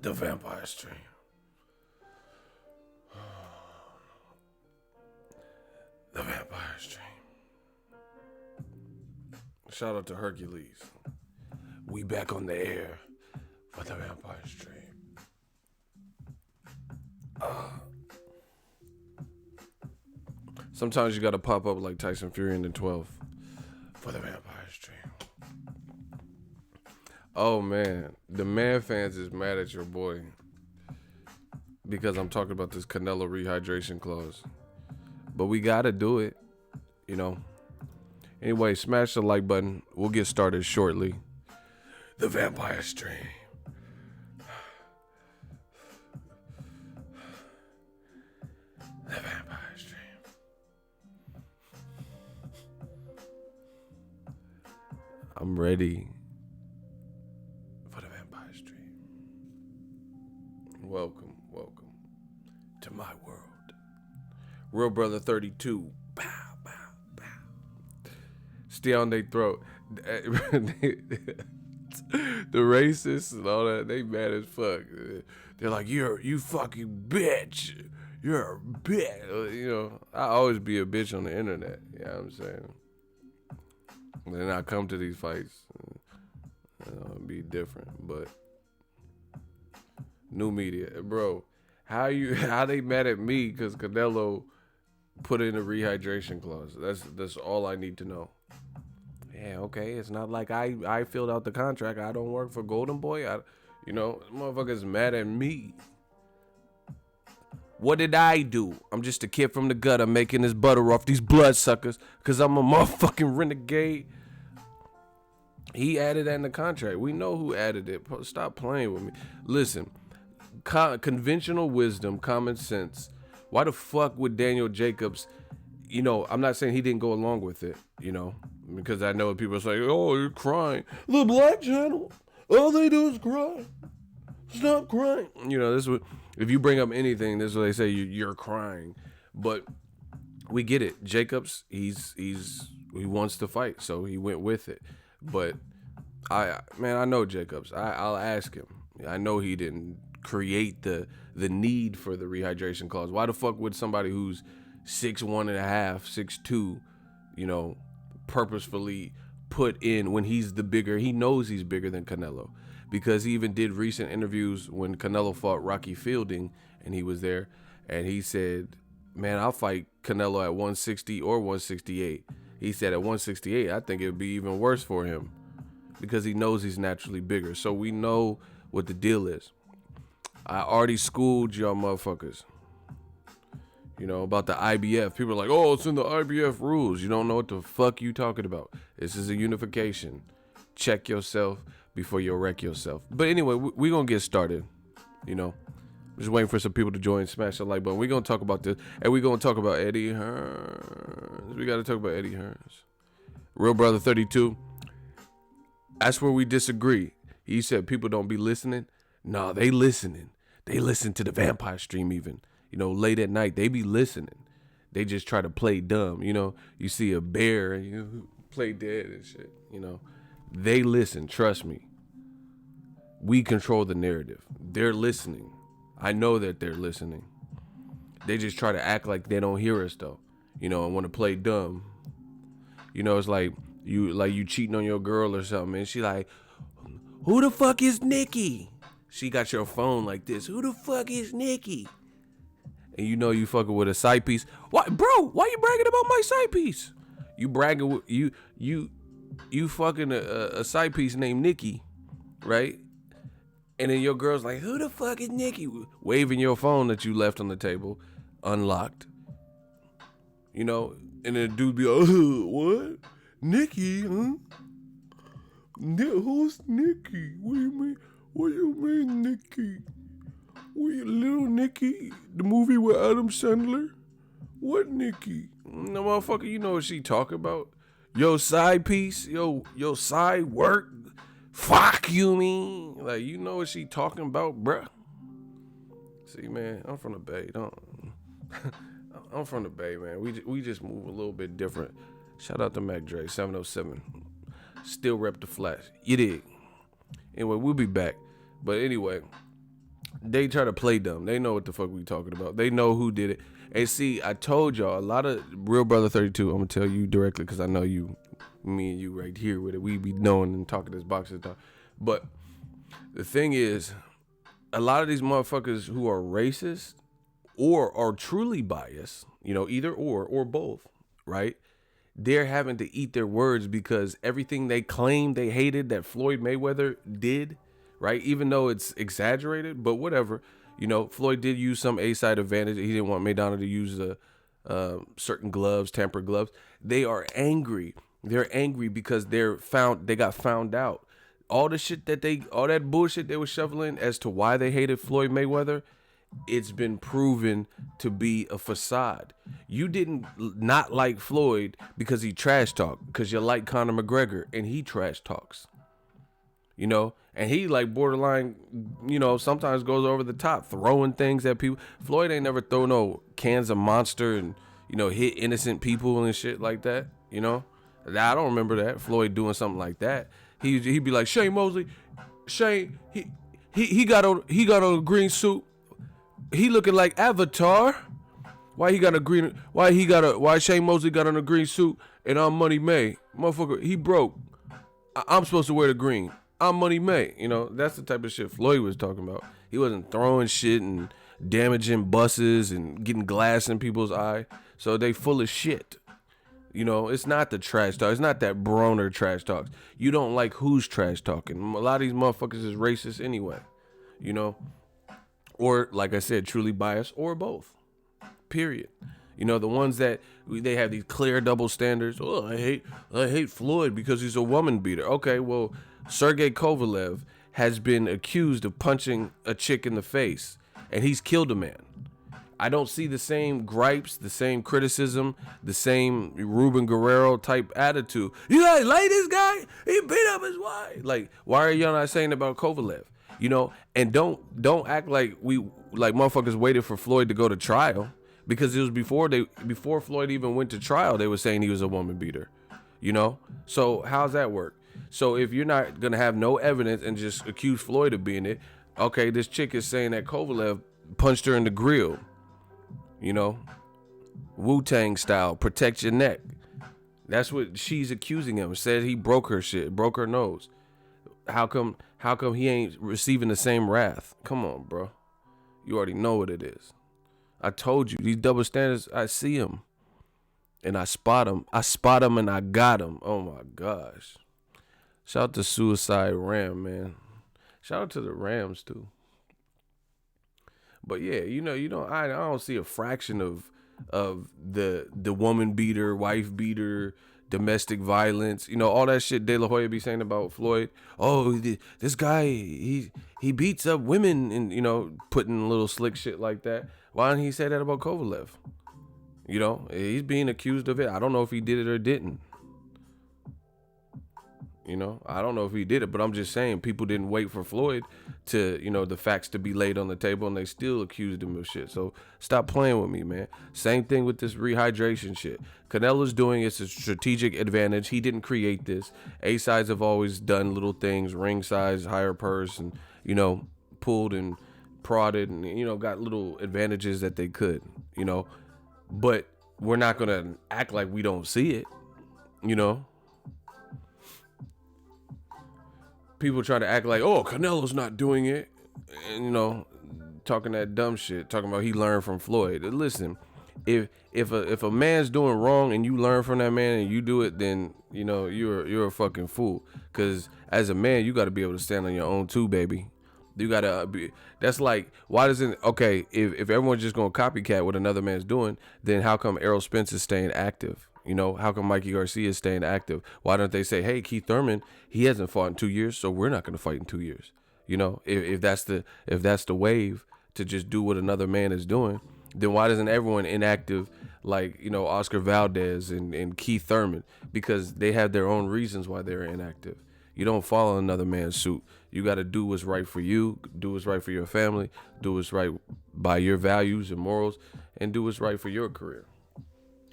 The Vampire Stream. The Vampire Stream. Shout out to Hercules. We back on the air for the Vampire Stream. Sometimes you gotta pop up like Tyson Fury in the 12 for the Vampire Stream. Oh man, the man fans is mad at your boy because I'm talking about this Canelo rehydration clause. But we gotta do it, you know. Anyway, smash the like button. We'll get started shortly. The Vampire Stream. The Vampire Stream. I'm ready for the Vampire Stream. Welcome to my world. Real Brother 32. Bow, bow, bow. Stay on their throat. The racists and all that, they mad as fuck. They're like, you fucking bitch. You're a bitch. You know, I always be a bitch on the internet. You know what I'm saying? And then I come to these fights. It'll be different. But new media. Bro, how they mad at me because Canelo put in a rehydration clause? That's all I need to know. Yeah, okay. It's not like I filled out the contract. I don't work for Golden Boy. Motherfuckers mad at me. What did I do? I'm just a kid from the gutter making this butter off these bloodsuckers because I'm a motherfucking renegade. He added that in the contract. We know who added it. Stop playing with me. Listen, conventional wisdom, common sense. Why the fuck would Daniel Jacobs, I'm not saying he didn't go along with it, because I know people say, oh, you're crying. The Black Channel, all they do is cry. Stop crying. This is what, if you bring up anything, this is what they say, you're crying. But we get it. Jacobs, he wants to fight, so he went with it. But I know Jacobs. I'll ask him. I know he didn't create the need for the rehydration clause. Why the fuck would somebody who's 6'1.5", 6'2", purposefully put in when he knows he's bigger than Canelo, because he even did recent interviews when Canelo fought Rocky Fielding and he was there, and he said, man, I'll fight Canelo at 160 or 168. He said at 168, I think it would be even worse for him because he knows he's naturally bigger. So we know what the deal is. I already schooled y'all motherfuckers, about the IBF. People are like, oh, it's in the IBF rules. You don't know what the fuck you talking about. This is a unification. Check yourself before you wreck yourself. But anyway, we're going to get started, Just waiting for some people to join. Smash the like button. We're going to talk about this. And we're going to talk about Eddie Hearns. We got to talk about Eddie Hearns. Real Brother 32. That's where we disagree. He said people don't be listening. No, they listening. They listen to the Vampire Stream even. Late at night, they be listening. They just try to play dumb. You see a bear and you play dead and shit. They listen. Trust me. We control the narrative. They're listening. I know that they're listening. They just try to act like they don't hear us though, and want to play dumb. It's like you cheating on your girl or something, and she like, who the fuck is Nikki? She got your phone like this. Who the fuck is Nikki? And you fucking with a side piece. Why, bro? Why you bragging about my side piece? You bragging with you fucking a side piece named Nikki, right? And then your girl's like, who the fuck is Nikki? Waving your phone that you left on the table, unlocked. And then the dude be like, what? Nikki, huh? Who's Nikki? What do you mean? What do you mean, Nikki? Little Nikki? The movie with Adam Sandler? What Nikki? No, motherfucker, you know what she talking about? Yo, side piece? Yo, side work? Fuck you mean? Like, you know what she talking about, bruh? See, man, I'm from the Bay. I'm from the Bay, man. We just move a little bit different. Shout out to Mac Dre, 707. Still rep the flash. You dig? Anyway, we'll be back. But anyway, They try to play dumb. They know what the fuck we talking about. They know who did it. And see, I told y'all, a lot of Real Brother 32, I'm going to tell you directly because I know you, me and you right here with it. We be knowing and talking this boxing talk. But the thing is, a lot of these motherfuckers who are racist or are truly biased, you know, either or both, right? They're having to eat their words because everything they claim they hated that Floyd Mayweather did, right? Even though it's exaggerated, but whatever. You know, Floyd did use some A-side advantage. He didn't want Maidana to use the certain gloves, tempered gloves. They are angry. They're angry because they got found out. All that bullshit they were shoveling as to why they hated Floyd Mayweather, it's been proven to be a facade. You didn't not like Floyd because he trash talked, because you like Conor McGregor and he trash talks. You know, and he like borderline, you know, sometimes goes over the top, throwing things at people. Floyd ain't never throw no cans of Monster and, you know, hit innocent people and shit like that. You know, I don't remember that Floyd doing something like that. He'd be like, Shane Mosley, Shane, he got on a green suit. He looking like Avatar. Why Shane Mosley got on a green suit and I'm Money May? Motherfucker, he broke. I'm supposed to wear the green. I'm Money May. You know, that's the type of shit Floyd was talking about. He wasn't throwing shit and damaging buses and getting glass in people's eye. So they full of shit. You know, it's not the trash talk. It's not that Broner trash talks. You don't like who's trash talking. A lot of these motherfuckers is racist anyway. You know? Or, like I said, truly biased or both. Period. You know, the ones that they have these clear double standards. Oh, I hate Floyd because he's a woman beater. Okay, well, Sergey Kovalev has been accused of punching a chick in the face, and he's killed a man. I don't see the same gripes, the same criticism, the same Ruben Guerrero type attitude. You guys like this guy? He beat up his wife. Like, why are y'all not saying about Kovalev? You know, and don't act like motherfuckers waited for Floyd to go to trial, because it was before Floyd even went to trial, they were saying he was a woman beater. You know? So how's that work? So if you're not gonna have no evidence and just accuse Floyd of being it, okay, this chick is saying that Kovalev punched her in the grill. You know? Wu-Tang style, protect your neck. That's what she's accusing him. Said he broke her nose. How come he ain't receiving the same wrath? Come on, bro. You already know what it is. I told you, these double standards, I see them. And I spot them. I spot them and I got them. Oh, my gosh. Shout out to Suicide Ram, man. Shout out to the Rams, too. But, yeah, I don't see a fraction of the woman beater, wife beater, domestic violence, all that shit De La Hoya be saying about Floyd. Oh, this guy, he beats up women, and putting little slick shit like that. Why didn't he say that about Kovalev? He's being accused of it. I don't know if he did it or didn't. I don't know if he did it, but I'm just saying people didn't wait for Floyd to, the facts to be laid on the table, and they still accused him of shit. So stop playing with me, man. Same thing with this rehydration shit. Canelo's doing it's a strategic advantage. He didn't create this. A-sides have always done little things, ring size, higher purse, and, pulled and prodded and, got little advantages that they could, But we're not going to act like we don't see it, People try to act like, oh, Canelo's not doing it. And, talking that dumb shit, talking about he learned from Floyd. Listen, if a man's doing wrong and you learn from that man and you do it, then, you're a fucking fool. Because as a man, you got to be able to stand on your own too, baby. You got to be, that's like, why doesn't, okay, if everyone's just going to copycat what another man's doing, then how come Errol Spence is staying active? How come Mikey Garcia is staying active? Why don't they say, hey, Keith Thurman, he hasn't fought in 2 years, so we're not going to fight in 2 years. If that's the wave to just do what another man is doing, then why doesn't everyone inactive like, Oscar Valdez and Keith Thurman? Because they have their own reasons why they're inactive. You don't follow another man's suit. You got to do what's right for you, do what's right for your family, do what's right by your values and morals, and do what's right for your career.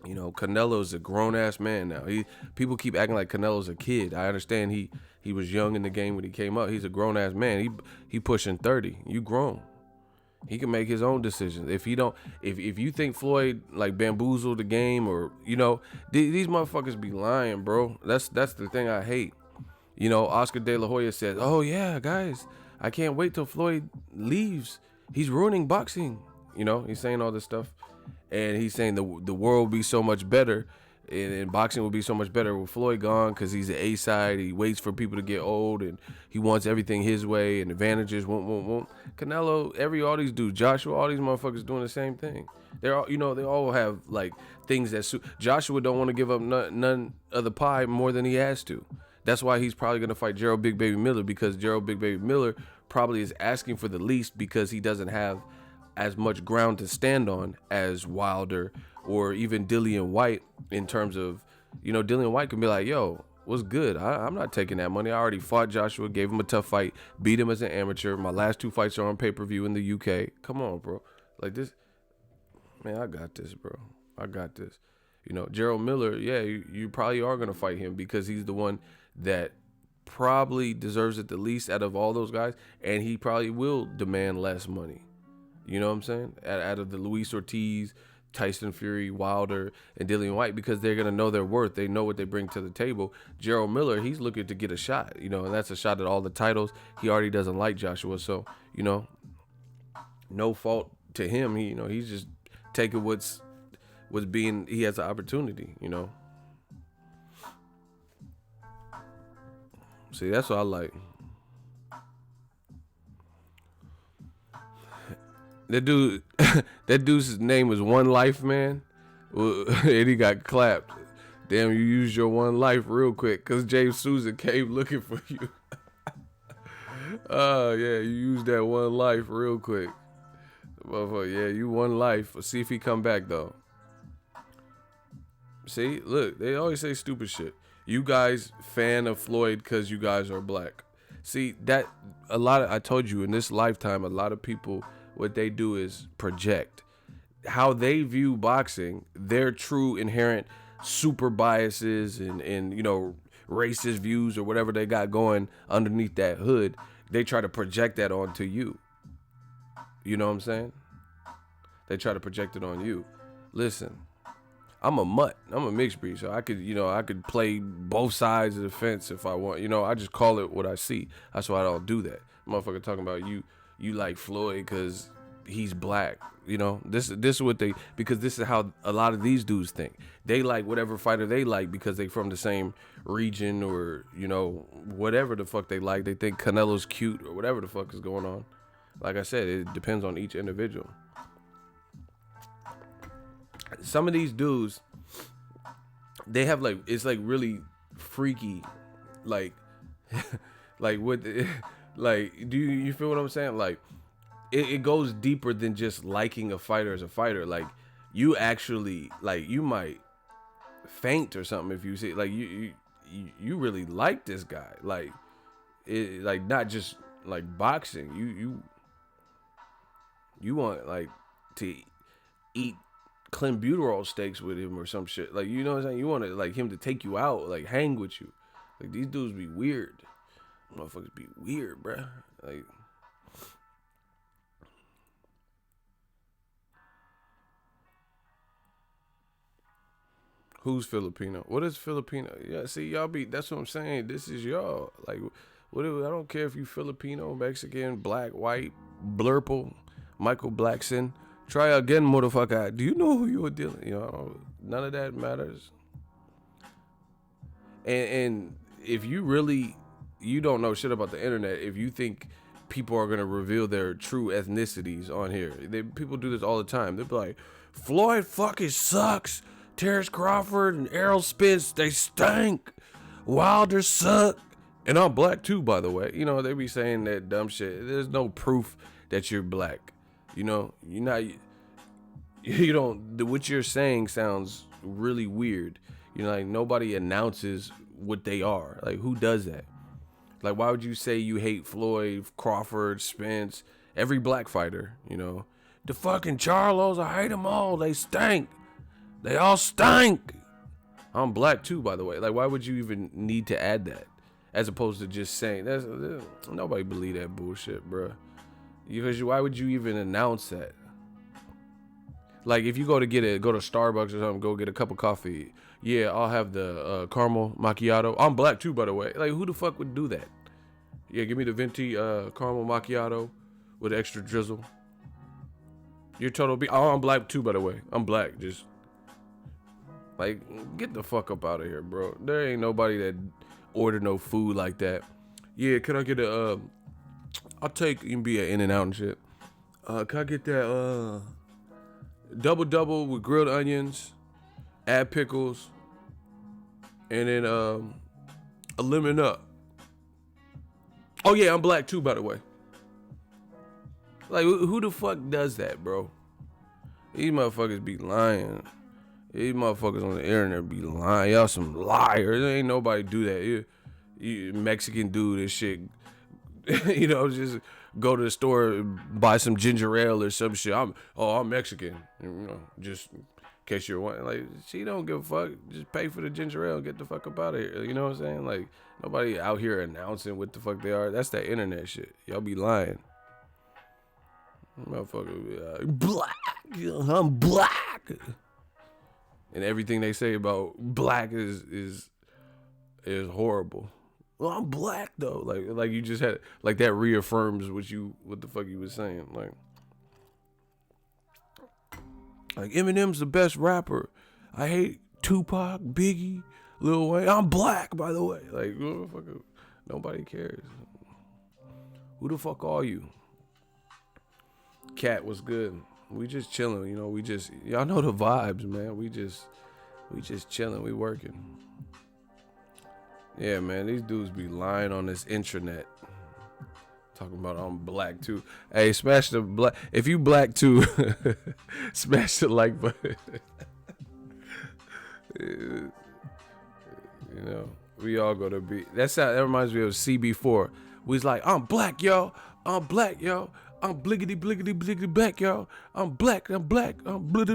Canelo's a grown-ass man now. People keep acting like Canelo's a kid. I understand he was young in the game when he came up. He's a grown-ass man. He pushing 30. You grown. He can make his own decisions. If you think Floyd like bamboozled the game, or these motherfuckers be lying, bro. That's the thing I hate. Oscar De La Hoya said, "Oh yeah, guys, I can't wait till Floyd leaves. He's ruining boxing." He's saying all this stuff, and he's saying the world will be so much better, and boxing will be so much better with Floyd gone, because he's the A side. He waits for people to get old, and he wants everything his way and advantages. Won't. Canelo, all these dudes, Joshua, all these motherfuckers doing the same thing. They're all, they all have like things that suit. Joshua don't want to give up none of the pie more than he has to. That's why he's probably gonna fight Gerald Big Baby Miller, because Gerald Big Baby Miller probably is asking for the least, because he doesn't have as much ground to stand on as Wilder or even Dillian White, in terms of, Dillian White can be like, yo, what's good? I'm not taking that money. I already fought Joshua, gave him a tough fight, beat him as an amateur. My last 2 fights are on pay-per-view in the UK. Come on, bro. Like this, man, I got this, bro. I got this. Gerald Miller, yeah, you probably are going to fight him, because he's the one that probably deserves it the least out of all those guys, and he probably will demand less money. You know what I'm saying? Out of the Luis Ortiz, Tyson Fury, Wilder, and Dillian White, because they're going to know their worth. They know what they bring to the table. Gerald Miller, he's looking to get a shot, and that's a shot at all the titles. He already doesn't like Joshua, so, no fault to him. He's just taking what's being, he has an opportunity, See, that's what I like. That dude's name was One Life, man. And he got clapped. Damn, you used your one life real quick, because James Susan came looking for you. Oh, yeah, you used that one life real quick. Motherfucker, yeah, you one life. Let's see if he come back, though. See, look, they always say stupid shit. You guys fan of Floyd because you guys are black. See, I told you, in this lifetime, a lot of people, what they do is project how they view boxing, their true inherent super biases and racist views or whatever they got going underneath that hood. They try to project that onto you. You know what I'm saying? They try to project it on you. Listen, I'm a mutt. I'm a mixed breed, so I could play both sides of the fence if I want. I just call it what I see. That's why I don't do that. Motherfucker talking about you like Floyd because he's black. This is what because this is how a lot of these dudes think. They like whatever fighter they like because they from the same region, or whatever the fuck they like. They think Canelo's cute or whatever the fuck is going on. Like I said, it depends on each individual. Some of these dudes, they have it's really freaky, like what, do you feel what I'm saying? Like it goes deeper than just liking a fighter as a fighter. Like you actually, you might faint or something if you see, you really like this guy, not just like boxing. You want to eat clenbuterol steaks with him or some shit. You know what I'm saying? You want him to take you out, hang with you. These dudes be weird. Motherfuckers be weird, bruh. Who's Filipino? What is Filipino? Yeah, see, y'all that's what I'm saying. This is y'all. I don't care if you Filipino, Mexican, black, white, blurple, Michael Blackson. Try again, motherfucker. Do you know who you are dealing? None of that matters. And if you don't know shit about the internet, if you think people are gonna reveal their true ethnicities on here, people do this all the time. They'll be like, Floyd fucking sucks. Terrence Crawford and Errol Spence, they stink. Wilder suck. And I'm black too, by the way. They be saying that dumb shit. There's no proof that you're black. You're not. You don't. What you're saying sounds really weird. Nobody announces what they are. Who does that? Why would you say you hate Floyd, Crawford, Spence, every black fighter? The fucking Charlos, I hate them all. They stink. They all stink. I'm black too, by the way. Why would you even need to add that, as opposed to just saying nobody believe that bullshit, bro. Because why would you even announce that? Like if you go to Starbucks or something, go get a cup of coffee. Yeah, I'll have the caramel macchiato. I'm black too, by the way. Like who the fuck would do that? Yeah, give me the venti caramel macchiato with extra drizzle. You're total oh, I'm black too, by the way. I'm black. Just like get the fuck up out of here, bro. There ain't nobody that order no food like that. Yeah, can I get a I'll take, you can be an In-N-Out and shit. Can I get that double with grilled onions, add pickles, and then a lemon up. Oh yeah, I'm black too, by the way. Like who the fuck does that, bro? These motherfuckers be lying. These motherfuckers on the internet be lying. Y'all some liars. There ain't nobody do that. You Mexican dude and shit. You know, just go to the store, buy some ginger ale or some shit. I'm Mexican. You know, just in case you're wondering. Like, she don't give a fuck. Just pay for the ginger ale and get the fuck up out of here. You know what I'm saying? Like, nobody out here announcing what the fuck they are. That's that internet shit. Y'all be lying. Motherfucker be like, black. I'm black. And everything they say about black is horrible. Well, I'm black though. Like you just had like that reaffirms what the fuck you was saying. Like Eminem's the best rapper. I hate Tupac, Biggie, Lil Wayne. I'm black, by the way. Like nobody cares. Who the fuck are you? Cat was good. We just chilling, you know. Y'all know the vibes, man. We just chilling. We working. Yeah, man, these dudes be lying on this intranet. Talking about I'm black too. Hey, smash the black. If you black too, smash the like button. You know, we all gonna be. That reminds me of CB4. We was like, I'm black, yo. I'm black, yo. I'm bliggity black, yo. I'm black. I'm black. I'm black.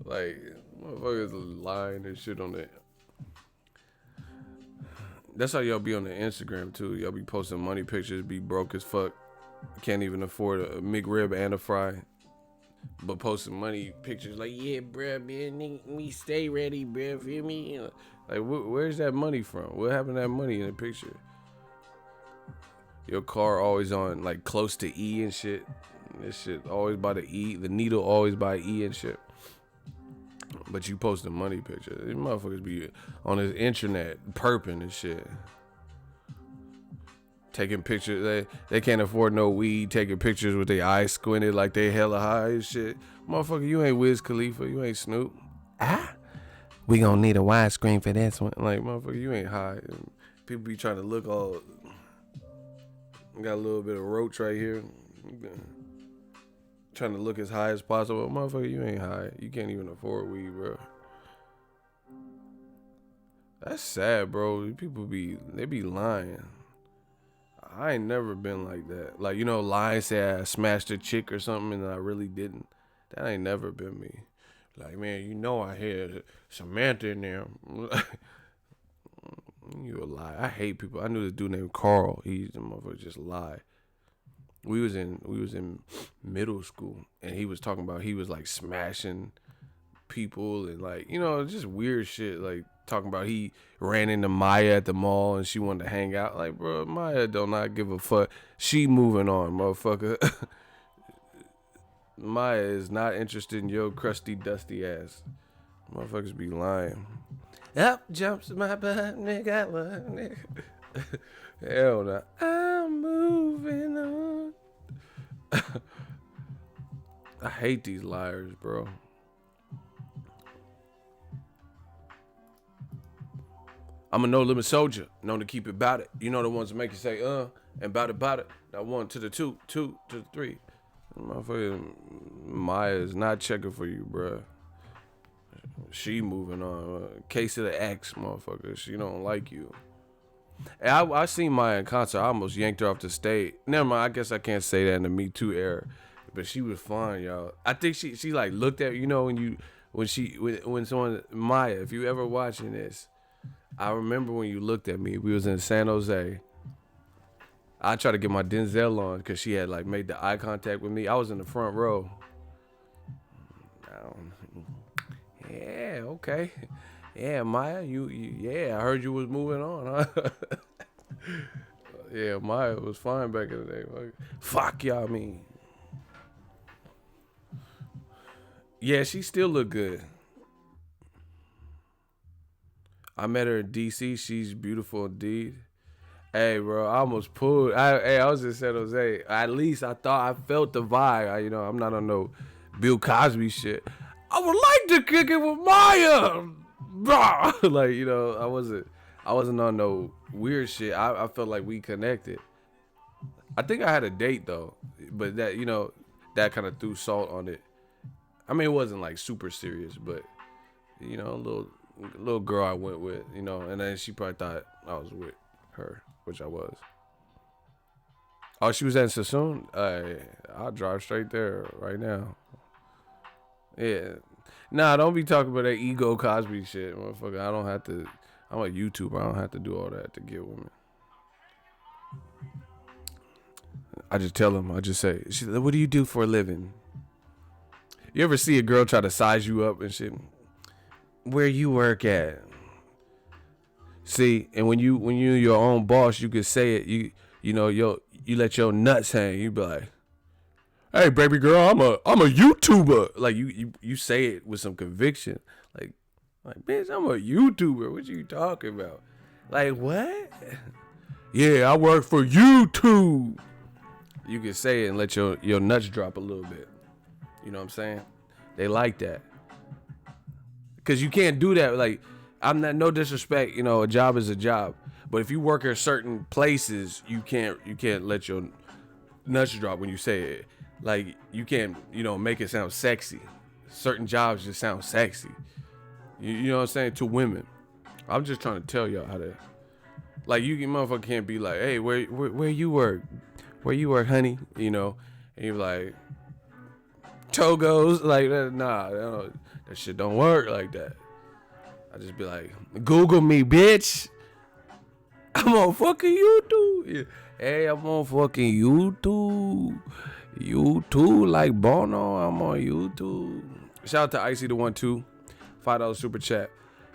Like, motherfuckers lying and shit on that. That's how y'all be on the Instagram too. Y'all be posting money pictures, be broke as fuck. Can't even afford a McRib and a fry. But posting money pictures like, yeah, bruh, man, we stay ready, bruh, feel me? Like, where's that money from? What happened to that money in the picture? Your car always on, like, close to E and shit. This shit always by the E. The needle always by E and shit. But you post a money picture. These motherfuckers be on this internet perping and shit. Taking pictures. They can't afford no weed. Taking pictures with their eyes squinted like they hella high and shit. Motherfucker, you ain't Wiz Khalifa. You ain't Snoop. We gonna need a widescreen for this one. Like, motherfucker, you ain't high. People be trying to look all... Got a little bit of roach right here. Trying to look as high as possible. Motherfucker, you ain't high. You can't even afford weed, bro. That's sad, bro. People be lying. I ain't never been like that. Like, you know, lying, say I smashed a chick or something and I really didn't. That ain't never been me. Like, man, you know I had Samantha in there. You a lie. I hate people. I knew this dude named Carl. He's the motherfucker just lie. We was in middle school and he was talking about he was like smashing people and like, you know, just weird shit. Like talking about he ran into Maya at the mall and she wanted to hang out. Like, bro, Maya do not give a fuck. She moving on, motherfucker. Maya is not interested in your crusty, dusty ass. Motherfuckers be lying. Up jumps my butt, nigga, what, nigga? Hell no. I'm moving on. I hate these liars, bro. I'm a no-limit soldier, known to keep it bout it. You know the ones that make you say, and bout it. Now 1 to the 2 to the 3. Motherfucker, Maya is not checking for you, bro. She moving on. Case of the X, motherfucker. She don't like you. And I seen Maya in concert. I almost yanked her off the stage. Never mind. I guess I can't say that in the Me Too era. But she was fine, y'all. I think she like looked at, you know, when someone, Maya, if you ever watching this, I remember when you looked at me. We was in San Jose. I tried to get my Denzel on because she had like made the eye contact with me. I was in the front row. Yeah, okay. Yeah, Maya, yeah, I heard you was moving on, huh? Yeah, Maya was fine back in the day. Fuck y'all, mean. Yeah, she still look good. I met her in DC. She's beautiful indeed. Hey, bro, I almost pulled. I was in San Jose. At least I thought I felt the vibe. I'm not on no Bill Cosby shit. I would like to kick it with Maya. Like, I wasn't on no weird shit. I felt like we connected. I think I had a date though, but that kind of threw salt on it. I mean, it wasn't like super serious, but a little girl I went with, and then she probably thought I was with her, which I was. Oh, she was at Sassoon? I'll drive straight there right now. Yeah. Nah, don't be talking about that ego Cosby shit, motherfucker. I don't have to. I'm a YouTuber. I don't have to do all that to get women. I just tell them. I just say, what do you do for a living? You ever see a girl try to size you up and shit? Where you work at? See, and when you're your own boss, you can say it. You let your nuts hang. You be like, "Hey, baby girl, I'm a YouTuber." Like you say it with some conviction. Like, bitch, I'm a YouTuber. What you talking about? Like, what? Yeah, I work for YouTube. You can say it and let your nuts drop a little bit. You know what I'm saying? They like that. Because you can't do that. Like, I'm not, no disrespect, a job is a job. But if you work at certain places, you can't let your nuts drop when you say it. Like, you can't, make it sound sexy. Certain jobs just sound sexy. You know what I'm saying? To women. I'm just trying to tell y'all how to. Like, you motherfucker can't be like, hey, where you work? Where you work, honey? And you're like, Togos. Like, nah, that shit don't work like that. I just be like, Google me, bitch. I'm on fucking YouTube. Yeah. Hey, I'm on fucking YouTube. YouTube, like Bono, I'm on YouTube. Shout out to Icy the 1-2. $5 super chat.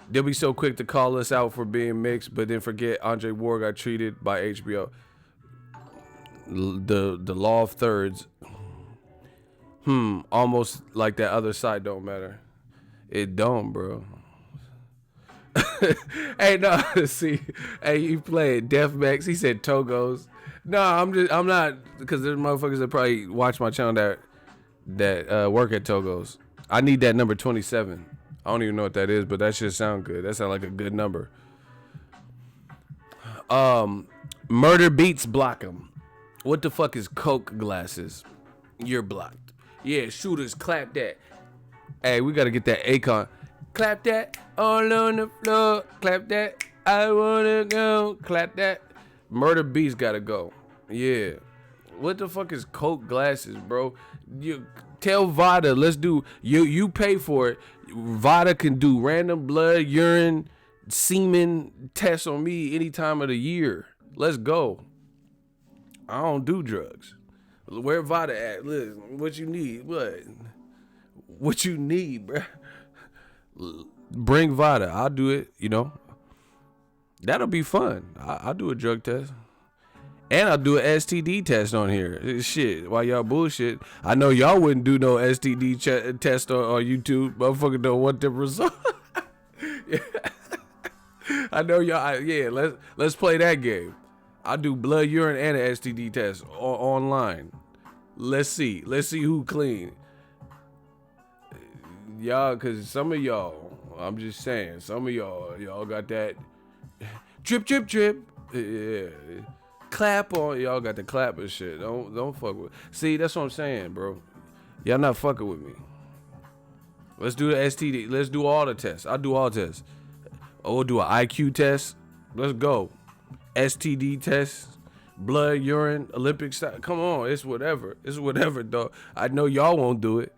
They'll be so quick to call us out for being mixed, but then forget Andre Ward got treated by HBO. The law of thirds. Almost like that other side don't matter. It don't, bro. Hey, no, see, hey, you played Def Max. He said Togos. No, I'm not, because there's motherfuckers that probably watch my channel that work at Togos. I need that number 27. I don't even know what that is, but that shit sound good. That sound like a good number. Murder Beats block him. What the fuck is Coke glasses? You're blocked. Yeah, shooters, clap that. Hey, we gotta get that Akon. Clap that, all on the floor. Clap that, I wanna go. Clap that. Murder Beats gotta go. Yeah. What the fuck is Coke glasses, bro? You tell Vada, let's do. You pay for it. Vada can do random blood, urine, semen tests on me any time of the year. Let's go. I don't do drugs. Where Vada at? Listen, what you need? What you need, bruh? Bring Vada. I'll do it, That'll be fun. I'll do a drug test. And I'll do an STD test on here. Shit, while y'all bullshit. I know y'all wouldn't do no STD test on YouTube. Motherfucker don't want the result. Yeah. I know y'all. Yeah, let's play that game. I do blood, urine, and an STD test online. Let's see who clean. Y'all, cause some of y'all, I'm just saying, some of y'all got that drip. Yeah. Clap on, y'all got the clap and shit. Don't fuck with. See, that's what I'm saying, bro. Y'all not fucking with me. Let's do the STD. Let's do all the tests. I'll do all tests. We'll do an IQ test. Let's go. STD test. Blood, urine, Olympic style. Come on, it's whatever. It's whatever, dog. I know y'all won't do it.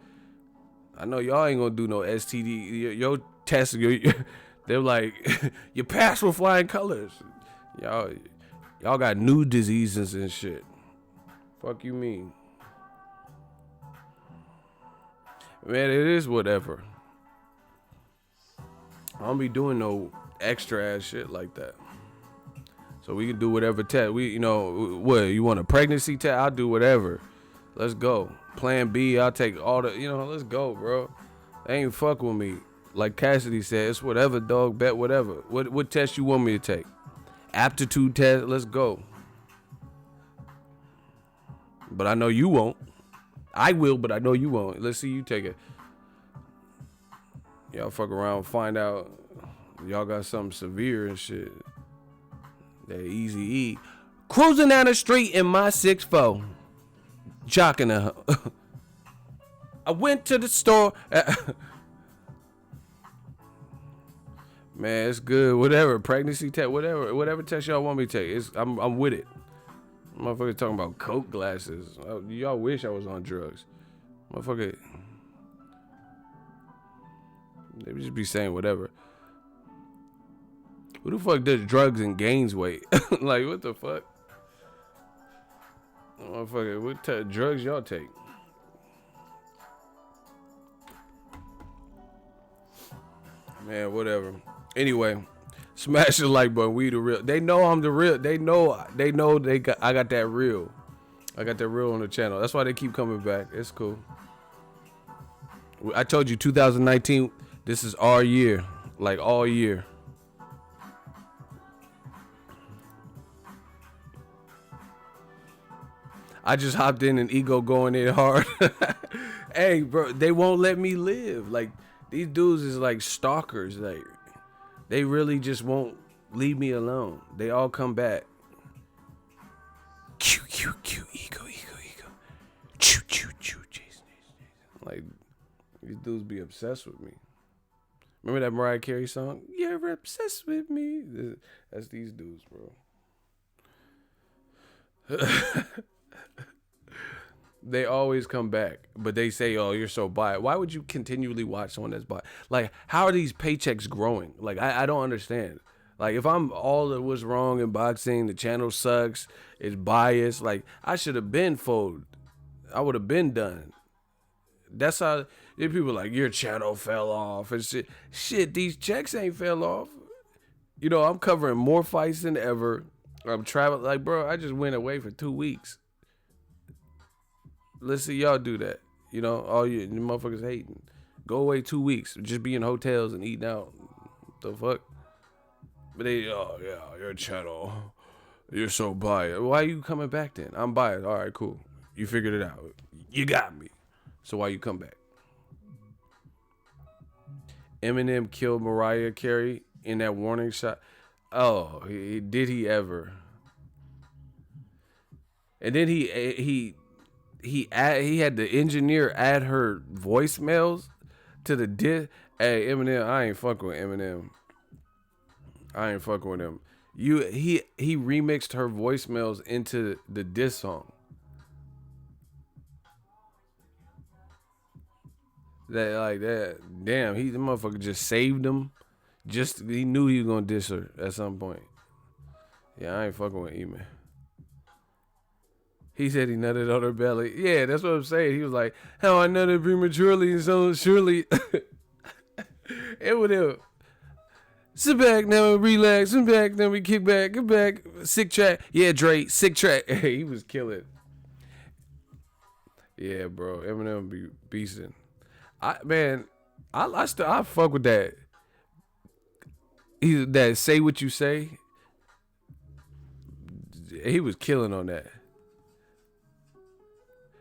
I know y'all ain't gonna do no STD. Your test, they're like, you pass with flying colors. Y'all Y'all got new diseases and shit. Fuck you mean? Man, it is whatever. I don't be doing no extra ass shit like that. So we can do whatever test. What, you want a pregnancy test? I'll do whatever. Let's go. Plan B, I'll take all the, let's go, bro. They ain't fuck with me. Like Cassidy said, it's whatever, dog, bet whatever. What test you want me to take? Aptitude test, let's go. But I know you won't. I will, but I know you won't. Let's see you take it. Y'all fuck around, find out y'all got something severe and shit. That Easy E. Cruising down the street in my 6'4". Jocking her. I went to the store. Man, it's good. Whatever. Pregnancy test, whatever test y'all want me to take. I'm with it. Motherfucker talking about Coke glasses. Y'all wish I was on drugs. Motherfucker. They just be saying whatever. Who the fuck does drugs and gains weight? Like, what the fuck? Motherfucker, what drugs y'all take? Man, whatever. Anyway, smash the like button. We the real. They know I'm the real. They know I got that real. I got that real on the channel. That's why they keep coming back. It's cool. I told you 2019, this is our year. Like all year. I just hopped in and ego going in hard. Hey, bro, they won't let me live. Like, these dudes is like stalkers. Like, they really just won't leave me alone. They all come back. Q, ego. Choo, Jason. Like, these dudes be obsessed with me. Remember that Mariah Carey song? You're obsessed with me. That's these dudes, bro. They always come back, but they say, oh, you're so biased. Why would you continually watch someone that's biased? Like, how are these paychecks growing? Like, I don't understand. Like, if I'm all that was wrong in boxing, the channel sucks, it's biased, like, I should have been folded. I would have been done. That's how, people like, your channel fell off and shit. Shit, these checks ain't fell off. I'm covering more fights than ever. I'm traveling. Like, bro, I just went away for 2 weeks. Let's see y'all do that. All you motherfuckers hating. Go away 2 weeks. Just be in hotels and eating out. The fuck? But they, oh yeah, your channel. You're so biased. Why are you coming back then? I'm biased. All right, cool. You figured it out. You got me. So why you come back? Eminem killed Mariah Carey in that warning shot. Oh, did he ever? And then he had the engineer add her voicemails to the disc. Hey, Eminem, I ain't fucking with Eminem. I ain't fucking with him. He remixed her voicemails into the diss song. That. Damn, the motherfucker just saved him. He knew he was gonna diss her at some point. Yeah, I ain't fucking with E-Man. He said he nutted on her belly. Yeah, that's what I'm saying. He was like, how I nutted prematurely and so surely. It would have. Sit back now and relax. Sit back now we kick back. Get back. Sick track. Yeah, Dre. Sick track. He was killing. Yeah, bro. Eminem be beasting. I fuck with that. That say what you say. He was killing on that.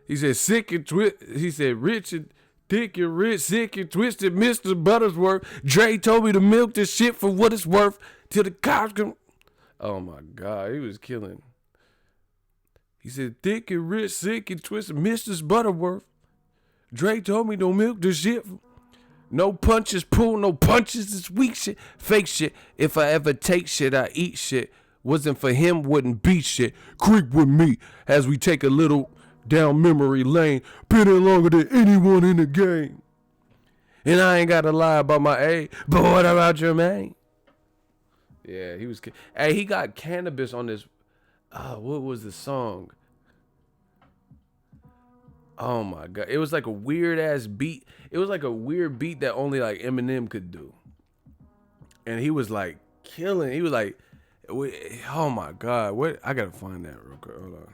He said sick and he said rich and thick and rich, sick and twisted, Mr. Buttersworth. Dre told me to milk this shit for what it's worth till the cops come. Oh my God, he was killing. He said thick and rich, sick and twisted, Mr. Butterworth. Dre told me don't milk this shit. No punches pulled, no punches, this weak shit, fake shit. If I ever take shit, I eat shit. Wasn't for him, wouldn't be shit. Creep with me as we take a little down memory lane. Been in longer than anyone in the game. And I ain't got to lie about my age, but what about your man? Yeah, he was. Hey, he got cannabis on this. What was the song? Oh my god, it was like a weird ass beat. It was like a weird beat that only like Eminem could do. And he was like killing. He was like, oh my god, what? I gotta find that real quick. Hold on.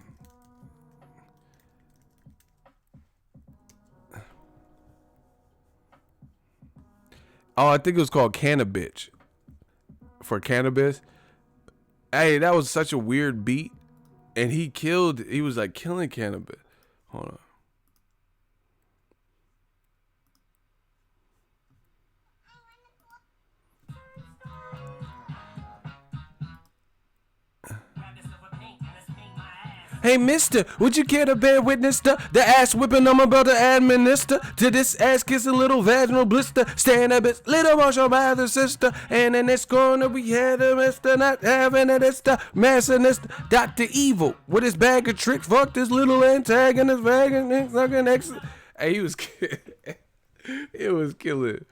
Oh, I think it was called Cannabis. For Cannabis. Hey, that was such a weird beat. And he was like killing Cannabis. Hold on. Hey, mister, would you care to bear witness to the ass whipping I'm about to administer to this ass kissing little vaginal blister? Stand up, it's little Marshall brother sister. And in this corner we had a mister not having it. It's the masonist Dr. Evil with his bag of tricks. Fuck this little antagonist, vagon, fucking ex. Hey, he was it was killing.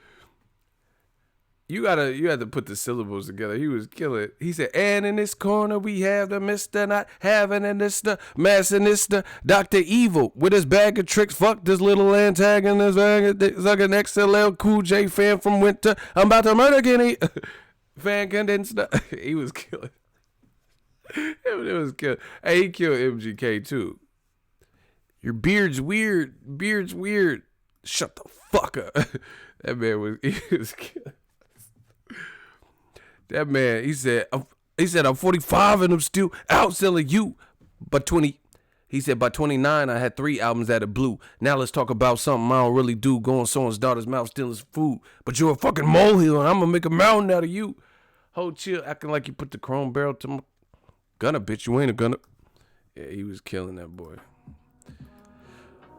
You had to put the syllables together. He was killing. He said, and in this corner we have the Mr. not having an Mr. Massinista, Dr. Evil with his bag of tricks. Fuck this little antagonist, like an XLL Cool J fan from Winter. I'm about to murder Kenny. Fan condensed. He was killing. It was killing. Hey, he killed MGK too. Your beard's weird. Beard's weird. Shut the fuck up. That man he was killing. That man, he said, I'm 45 and I'm still outselling you. He said, by 29, I had 3 albums that are blue. Now let's talk about something I don't really do. Going someone's daughter's mouth, stealing his food. But you're a fucking molehill and I'm going to make a mountain out of you. Hold chill, acting like you put the chrome barrel to my gunner, bitch. You ain't a gunner. Yeah, he was killing that boy.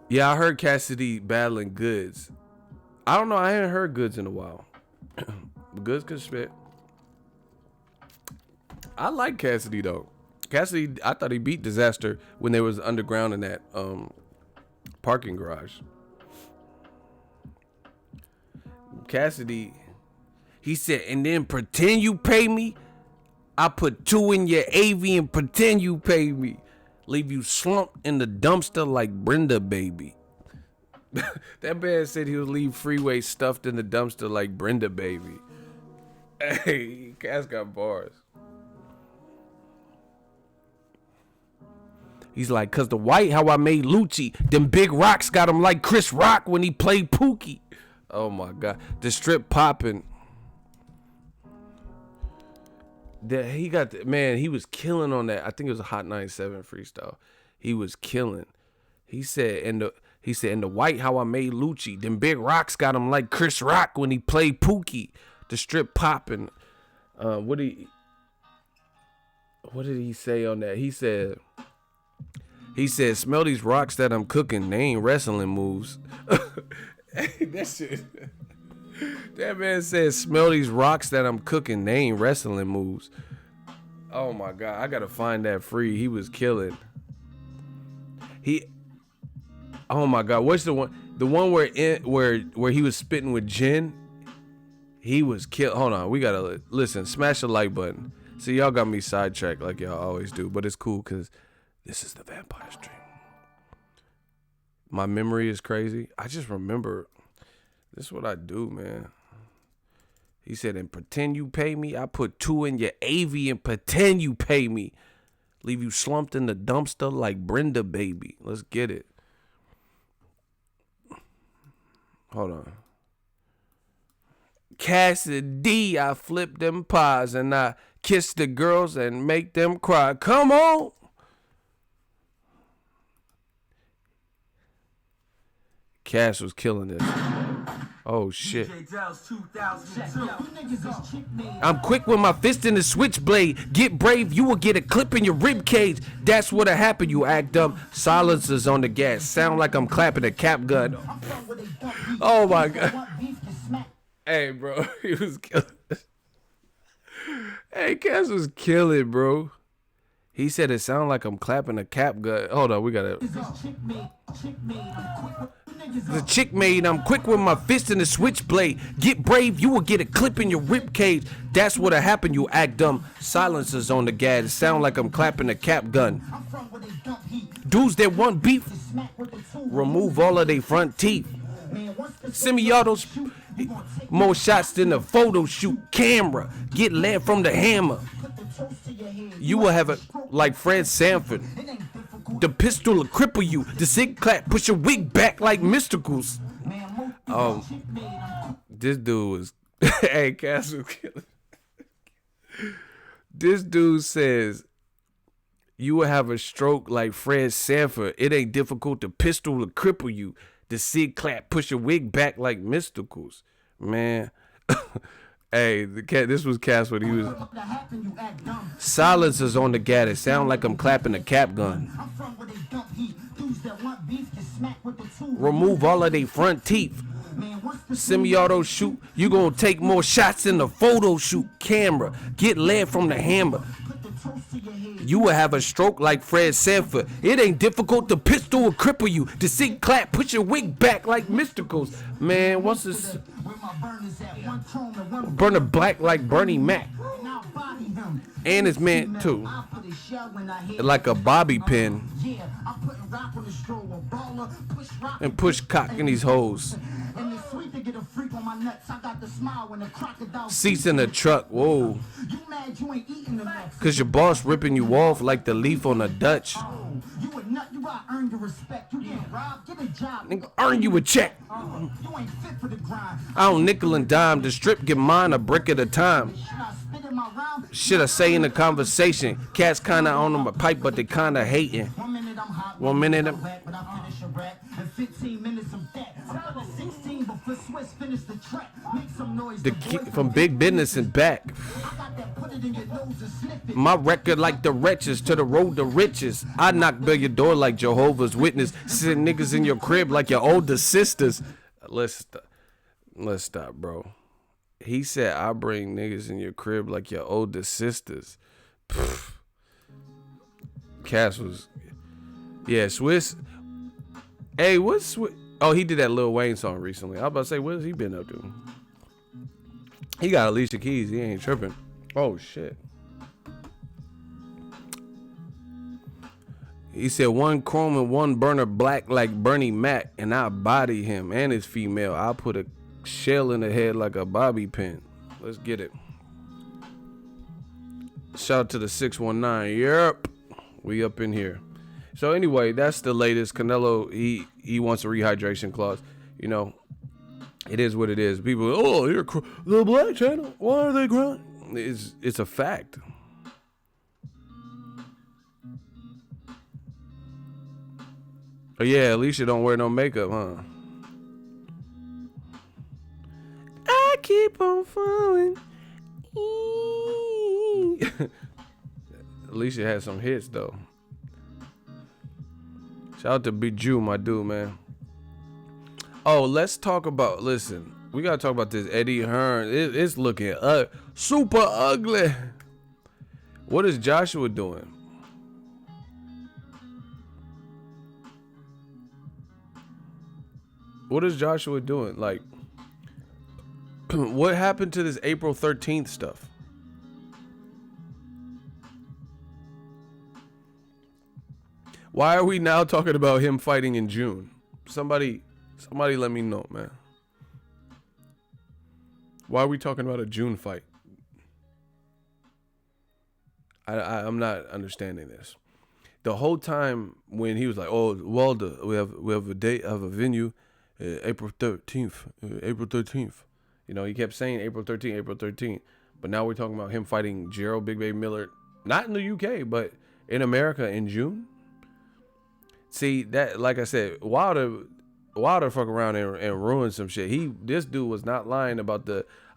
Yeah, I heard Cassidy battling Goods. I don't know. I haven't heard Goods in a while. Goods could spit. I like Cassidy though. Cassidy, I thought he beat Disaster when they was underground in that parking garage. Cassidy, he said, and then pretend you pay me. I put 2 in your AV and pretend you pay me. Leave you slumped in the dumpster like Brenda, baby. That man said he would leave Freeway stuffed in the dumpster like Brenda, baby. Hey, Cass got bars. He's like, cause the white, how I made Lucci. Them big rocks got him like Chris Rock when he played Pookie. Oh my God. The strip popping. He was killing on that. I think it was a Hot 97 freestyle. He was killing. He said, in the white, how I made Lucci. Them big rocks got him like Chris Rock when he played Pookie. The strip popping. What did he say on that? He said, smell these rocks that I'm cooking. They ain't wrestling moves. That shit. That man said, smell these rocks that I'm cooking. They ain't wrestling moves. Oh my God. I got to find that free. He was killing. Oh my God. What's the one? The one where he was spitting with Jen. He was killed. Hold on. We got to listen. Smash the like button. See, y'all got me sidetracked like y'all always do. But it's cool because this is the Vampire Stream. My memory is crazy. I just remember. This is what I do, man. He said, and pretend you pay me. I put 2 in your AV and pretend you pay me. Leave you slumped in the dumpster like Brenda, baby. Let's get it. Hold on. Cassidy, I flip them pies and I kiss the girls and make them cry. Come on. Cass was killing this. Oh shit. I'm quick with my fist in the switchblade. Get brave, you will get a clip in your rib cage. That's what'll happen, you act dumb. Silencers on the gas. Sound like I'm clapping a cap gun. Oh my God. Hey bro, he was killing. Hey, Cass was killing, bro. He said it sounded like I'm clapping a cap gun. Hold on, we got it. The chick made, I'm quick with my fist and the switchblade. Get brave, you will get a clip in your rib cage. That's what'll happen, you act dumb. Silencers on the gas, it sound like I'm clapping a cap gun. Dudes that want beef, remove all of their front teeth. Semi-autos, more shots than a photo shoot camera. Get lead from the hammer. You will have it like Fred Sanford. The pistol will cripple you. The sig clap push your wig back like mysticals. This dude was hey Castle Killer. This dude says you will have a stroke like Fred Sanford. It ain't difficult. The pistol will cripple you. The sig clap push your wig back like mysticals. Man. Hey, this was Cass when he was. Silencers on the gat. It sound like I'm clapping a cap gun. Remove all of their front teeth. Semi-auto shoot. You gonna take more shots than the photo shoot camera. Get lead from the hammer. You will have a stroke like Fred Sanford. It ain't difficult. The pistol will cripple you. The sig clap push your wig back like mysticals. Man, what's this? Burner black like Bernie Mac. And his man too. Like a bobby pin. And push cock in these hoes. Seats in the truck, whoa. Cause your boss ripping you off like the leaf on a Dutch. Earn you a check. I don't nickel and dime. The strip get mine a brick at a time. Should I say in the conversation? Cats kinda on my pipe, but they kinda hating. 1 minute. From big business and back. My record like the wretches to the road to riches. I knock bill your door like Jehovah's Witness. Sit niggas in your crib like your older sisters. Let's stop, bro. He said I bring niggas in your crib like your older sisters. Pfft. Cass was, yeah, Swiss. Hey, what's Swiss? Oh, he did that Lil Wayne song recently. I was about to say, what has he been up to? He got Alicia Keys. He ain't tripping. Oh, shit. He said, one chrome and one burner black like Bernie Mac, and I body him and his female. I'll put a shell in the head like a bobby pin. Let's get it. Shout out to the 619. Yep. We up in here. So anyway, that's the latest. Canelo, he wants a rehydration clause. You know, it is what it is. People, oh, you're the Black Channel. Why are they crying? It's a fact. Oh yeah, Alicia don't wear no makeup, huh? I keep on falling. Alicia had some hits though. Shout out to Big Jew, my dude, man. Oh, let's talk about. Listen, we gotta talk about this Eddie Hearn. It's looking super ugly. What is Joshua doing? What is Joshua doing? Like, what happened to this April 13th stuff? Why are we now talking about him fighting in June? Somebody let me know, man. Why are we talking about a June fight? I'm not understanding this. The whole time when he was like, "Oh, Walder, we have a date, have a venue, April 13th, April 13th." You know, he kept saying April 13th, April 13th. But now we're talking about him fighting Gerald Big Baby Miller, not in the UK, but in America in June. See, that, like I said, Wilder fuck around and ruin some shit. This dude was not lying about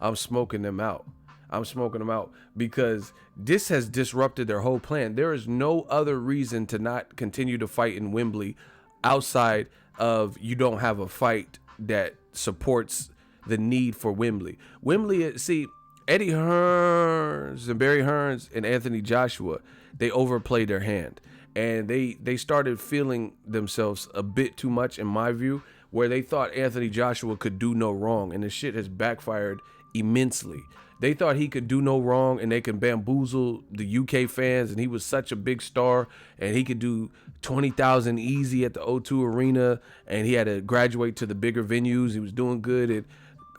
I'm smoking them out. I'm smoking them out because this has disrupted their whole plan. There is no other reason to not continue to fight in Wembley outside of you don't have a fight that supports the need for Wembley. Wembley, see, Eddie Hearns and Barry Hearns and Anthony Joshua, they overplayed their hand. And they started feeling themselves a bit too much, in my view, where they thought Anthony Joshua could do no wrong. And the shit has backfired immensely. They thought he could do no wrong and they could bamboozle the UK fans. And he was such a big star and he could do 20,000 easy at the O2 Arena. And he had to graduate to the bigger venues. He was doing good at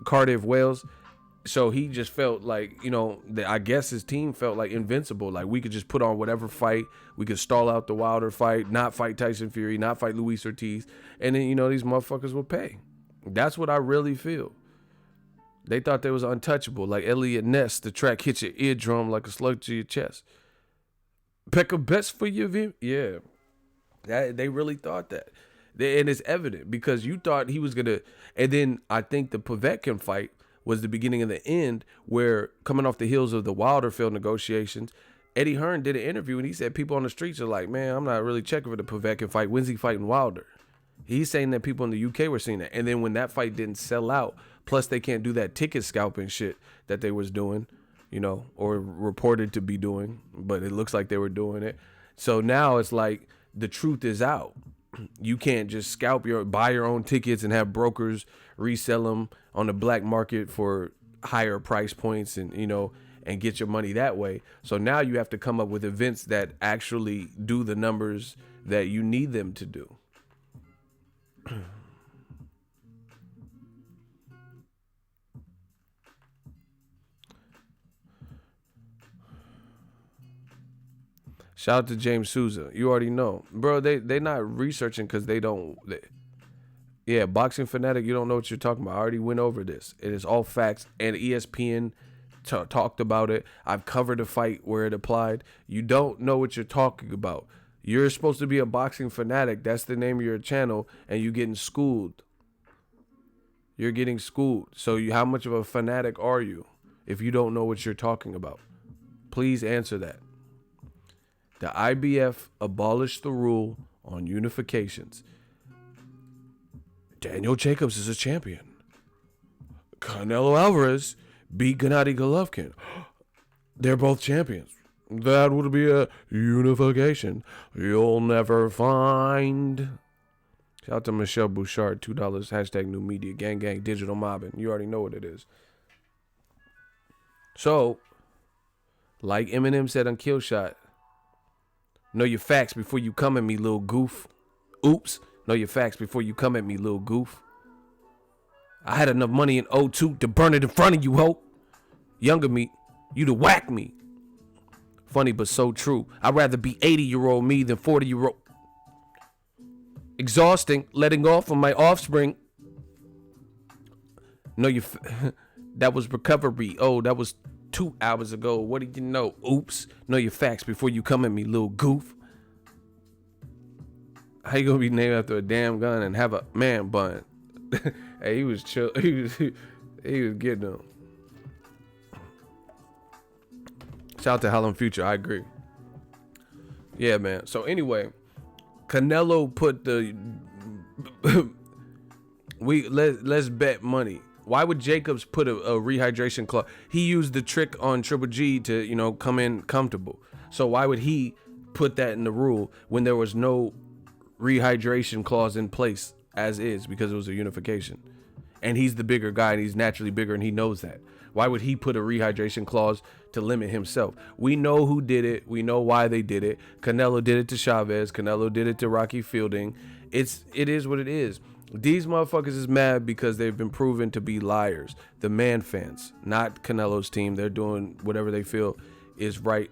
Cardiff, Wales. So he just felt like, I guess his team felt like invincible. Like we could just put on whatever fight. We could stall out the Wilder fight, not fight Tyson Fury, not fight Luis Ortiz. And then, these motherfuckers will pay. That's what I really feel. They thought they was untouchable. Like Elliot Ness, the track hits your eardrum like a slug to your chest. Peck a best for your view. Yeah. They really thought that. And it's evident because you thought he was going to. And then I think the Povetkin fight was the beginning of the end, where coming off the heels of the Wilder field negotiations, Eddie Hearn did an interview and he said people on the streets are like, man, I'm not really checking for the Povetkin fight. When's he fighting Wilder? He's saying that people in the UK were seeing that. And then when that fight didn't sell out, plus they can't do that ticket scalping shit that they was doing, or reported to be doing, but it looks like they were doing it. So now it's like the truth is out. You can't just buy your own tickets and have brokers resell them on the black market for higher price points and get your money that way. So now you have to come up with events that actually do the numbers that you need them to do. Shout out to James Souza. You already know. Bro, they not researching because they don't. Yeah, Boxing Fanatic, you don't know what you're talking about. I already went over this. It is all facts. And ESPN talked about it. I've covered a fight where it applied. You don't know what you're talking about. You're supposed to be a boxing fanatic. That's the name of your channel. And you're getting schooled. You're getting schooled. So how much of a fanatic are you if you don't know what you're talking about? Please answer that. The IBF abolished the rule on unifications. Daniel Jacobs is a champion. Canelo Alvarez beat Gennady Golovkin. They're both champions. That would be a unification you'll never find. Shout out to Michelle Bouchard, $2, hashtag new media, gang, digital mobbing. You already know what it is. So, like Eminem said on Killshot, know your facts before you come at me, little goof. Oops. Know your facts before you come at me, little goof. I had enough money in O2 to burn it in front of you, ho. Younger me, you'd have whacked me. Funny but so true. I'd rather be 80-year-old me than 40-year-old. Exhausting, letting off on my offspring. Know your that was recovery. Oh, that was 2 hours ago. What did you know? Oops. Know your facts before you come at me, little goof. How you gonna be named after a damn gun and have a man bun? Hey, he was chill. He was getting them. Shout out to Harlem Future. I agree. Yeah, man. So anyway, Canelo put the let's bet money. Why would Jacobs put a rehydration clause? He used the trick on Triple G to come in comfortable. So why would he put that in the rule when there was no rehydration clause in place as is, because it was a unification? And he's the bigger guy and he's naturally bigger and he knows that. Why would he put a rehydration clause to limit himself? We know who did it. We know why they did it. Canelo did it to Chavez. Canelo did it to Rocky Fielding. It is what it is. These motherfuckers is mad because they've been proven to be liars. The man fans, not Canelo's team. They're doing whatever they feel is right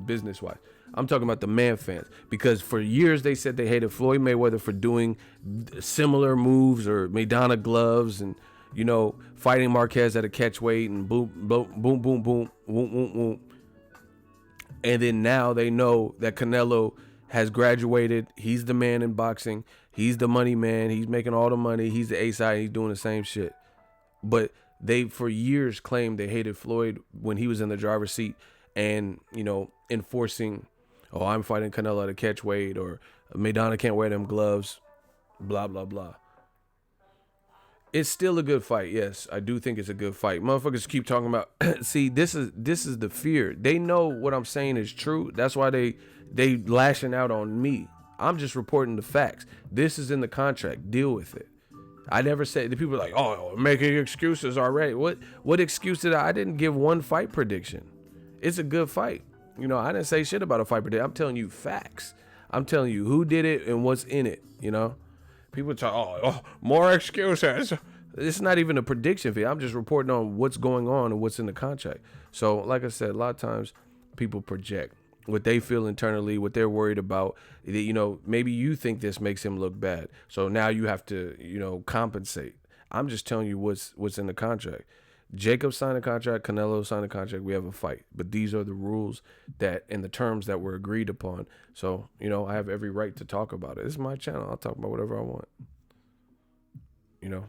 business-wise. I'm talking about the man fans, because for years they said they hated Floyd Mayweather for doing similar moves or Madonna gloves and, fighting Marquez at a catch weight and boom, boom, boom, boom, boom, boom, boom, boom. And then now they know that Canelo has graduated. He's the man in boxing. He's the money man. He's making all the money. He's the A-side. He's doing the same shit. But they, for years, claimed they hated Floyd when he was in the driver's seat and, enforcing, oh, I'm fighting Canelo at a catch weight, or Madonna can't wear them gloves, blah, blah, blah. It's still a good fight. Yes, I do think it's a good fight. Motherfuckers keep talking about. See, this is the fear. They know what I'm saying is true. That's why they lashing out on me. I'm just reporting the facts. This is in the contract. Deal with it. I never said. The people are like, oh, making excuses already. What excuse did I didn't give one fight prediction. It's a good fight. You know, I didn't say shit about a fight prediction. I'm telling you facts. I'm telling you who did it and what's in it. You know. People talk, more excuses. It's not even a prediction for you. I'm just reporting on what's going on and what's in the contract. So, like I said, a lot of times people project what they feel internally, what they're worried about. You know, maybe you think this makes him look bad. So now you have to, you know, compensate. I'm just telling you what's in the contract. Jacob signed a contract, Canelo signed a contract, we have a fight. But these are the rules that and the terms that were agreed upon. So, you know, I have every right to talk about it. This is my channel. I'll talk about whatever I want. You know.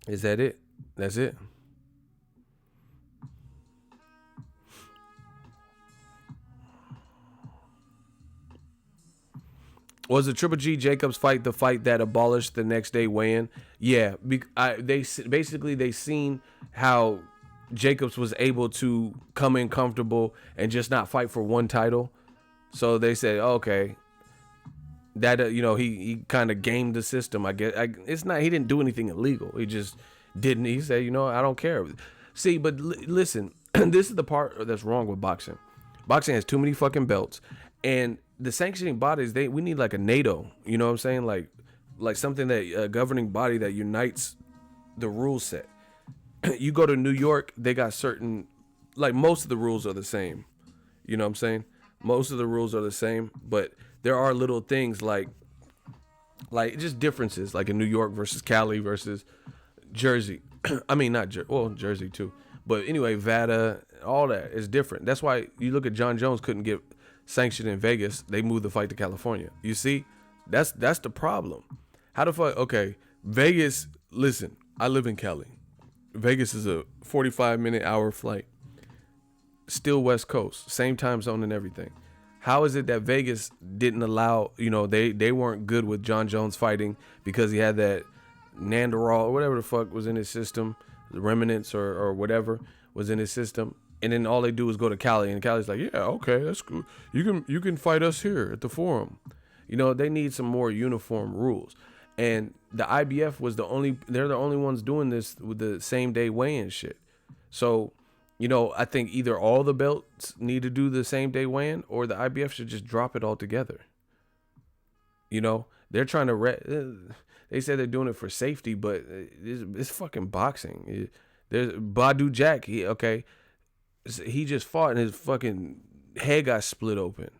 Is that it? That's it. Was the Triple G Jacobs fight the fight that abolished the next day weigh-in? Yeah, they seen how Jacobs was able to come in comfortable and just not fight for one title, so they said, okay, that you know he kind of gamed the system. I guess it's not he didn't do anything illegal. He just didn't. He said, you know, I don't care. See, but listen, this is the part that's wrong with boxing. Boxing has too many fucking belts, and the sanctioning bodies, we need like a NATO, you know what I'm saying? Like something that a governing body that unites the rule set. You go to New York, they got certain, like most of the rules are the same. You know what I'm saying? Most of the rules are the same, but there are little things like just differences, like in New York versus Cali versus Jersey. I mean, not Jersey too. But anyway, Vada, all that is different. That's why you look at John Jones couldn't get sanctioned in Vegas. They moved the fight to California. You see, that's the problem. How the fuck? Okay, Vegas. Listen, I live in Cali. Vegas is a 45-minute hour flight. Still West Coast, same time zone and everything. How is it that Vegas didn't allow? You know, they weren't good with John Jones fighting because he had that Nandorol or whatever the fuck was in his system, the remnants or whatever was in his system. And then all they do is go to Cali, and Cali's like, yeah, okay, that's cool. You can fight us here at the Forum. You know, they need some more uniform rules. And the IBF they're the only ones doing this with the same day weigh-in shit. So, you know, I think either all the belts need to do the same day weigh-in, or the IBF should just drop it altogether. You know, they're trying to they say they're doing it for safety, but it's fucking boxing. There's Badu Jack. He just fought and his fucking head got split open.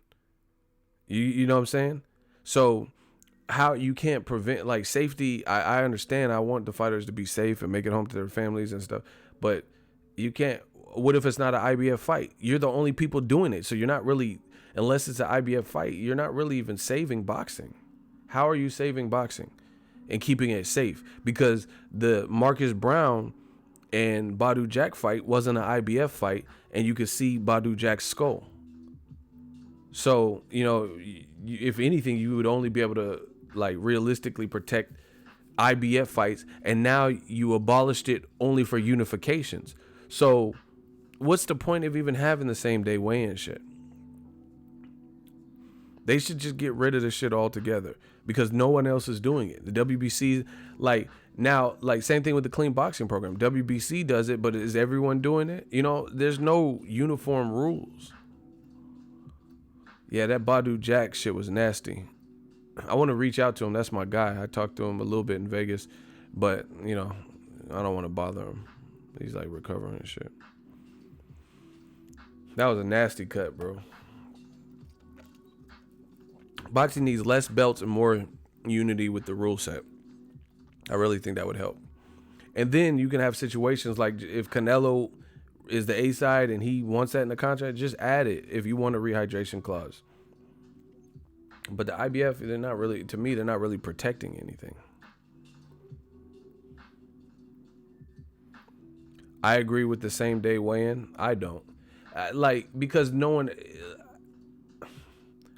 You know what I'm saying? So how you can't prevent, like, safety, I understand. I want the fighters to be safe and make it home to their families and stuff. But you can't. What if it's not an IBF fight? You're the only people doing it. So you're not really, unless it's an IBF fight, you're not really even saving boxing. How are you saving boxing and keeping it safe? Because the Marcus Brown and Badu Jack fight wasn't an IBF fight, and you could see Badu Jack's skull. So, you know, if anything, you would only be able to, like, realistically protect IBF fights, and now you abolished it only for unifications. So what's the point of even having the same day weigh-in shit? They should just get rid of this shit altogether, because no one else is doing it. The WBC, like, now, like, same thing with the clean boxing program. WBC does it, but is everyone doing it? You know, there's no uniform rules. Yeah, that Badu Jack shit was nasty. I want to reach out to him. That's my guy. I talked to him a little bit in Vegas, but, you know, I don't want to bother him. He's like recovering and shit. That was a nasty cut, bro. Boxing needs less belts and more unity with the rule set. I really think that would help. And then you can have situations like if Canelo is the A side and he wants that in the contract, just add it if you want a rehydration clause. But the IBF, they're not really, to me, they're not really protecting anything. I agree with the same day weigh-in. I don't. Because no one...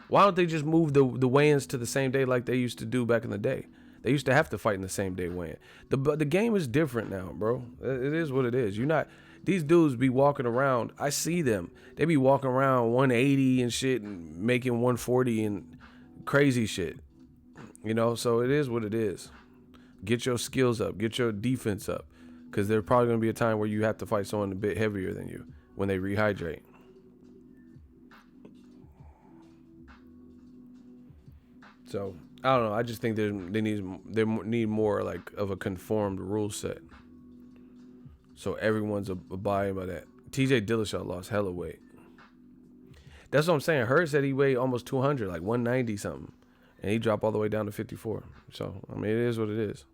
Why don't they just move the weigh-ins to the same day like they used to do back in the day? They used to have to fight in the same day weigh-in. The game is different now, bro. It is what it is. You're not. These dudes be walking around. I see them. They be walking around 180 and shit and making 140 and crazy shit. You know, so it is what it is. Get your skills up. Get your defense up. Because there's probably going to be a time where you have to fight someone a bit heavier than you when they rehydrate. So, I don't know. I just think they need more like of a conformed rule set. So everyone's abiding by that. TJ Dillashaw lost hella weight. That's what I'm saying. Hurd said he weighed almost 200, like 190 something. And he dropped all the way down to 54. So, I mean, it is what it is.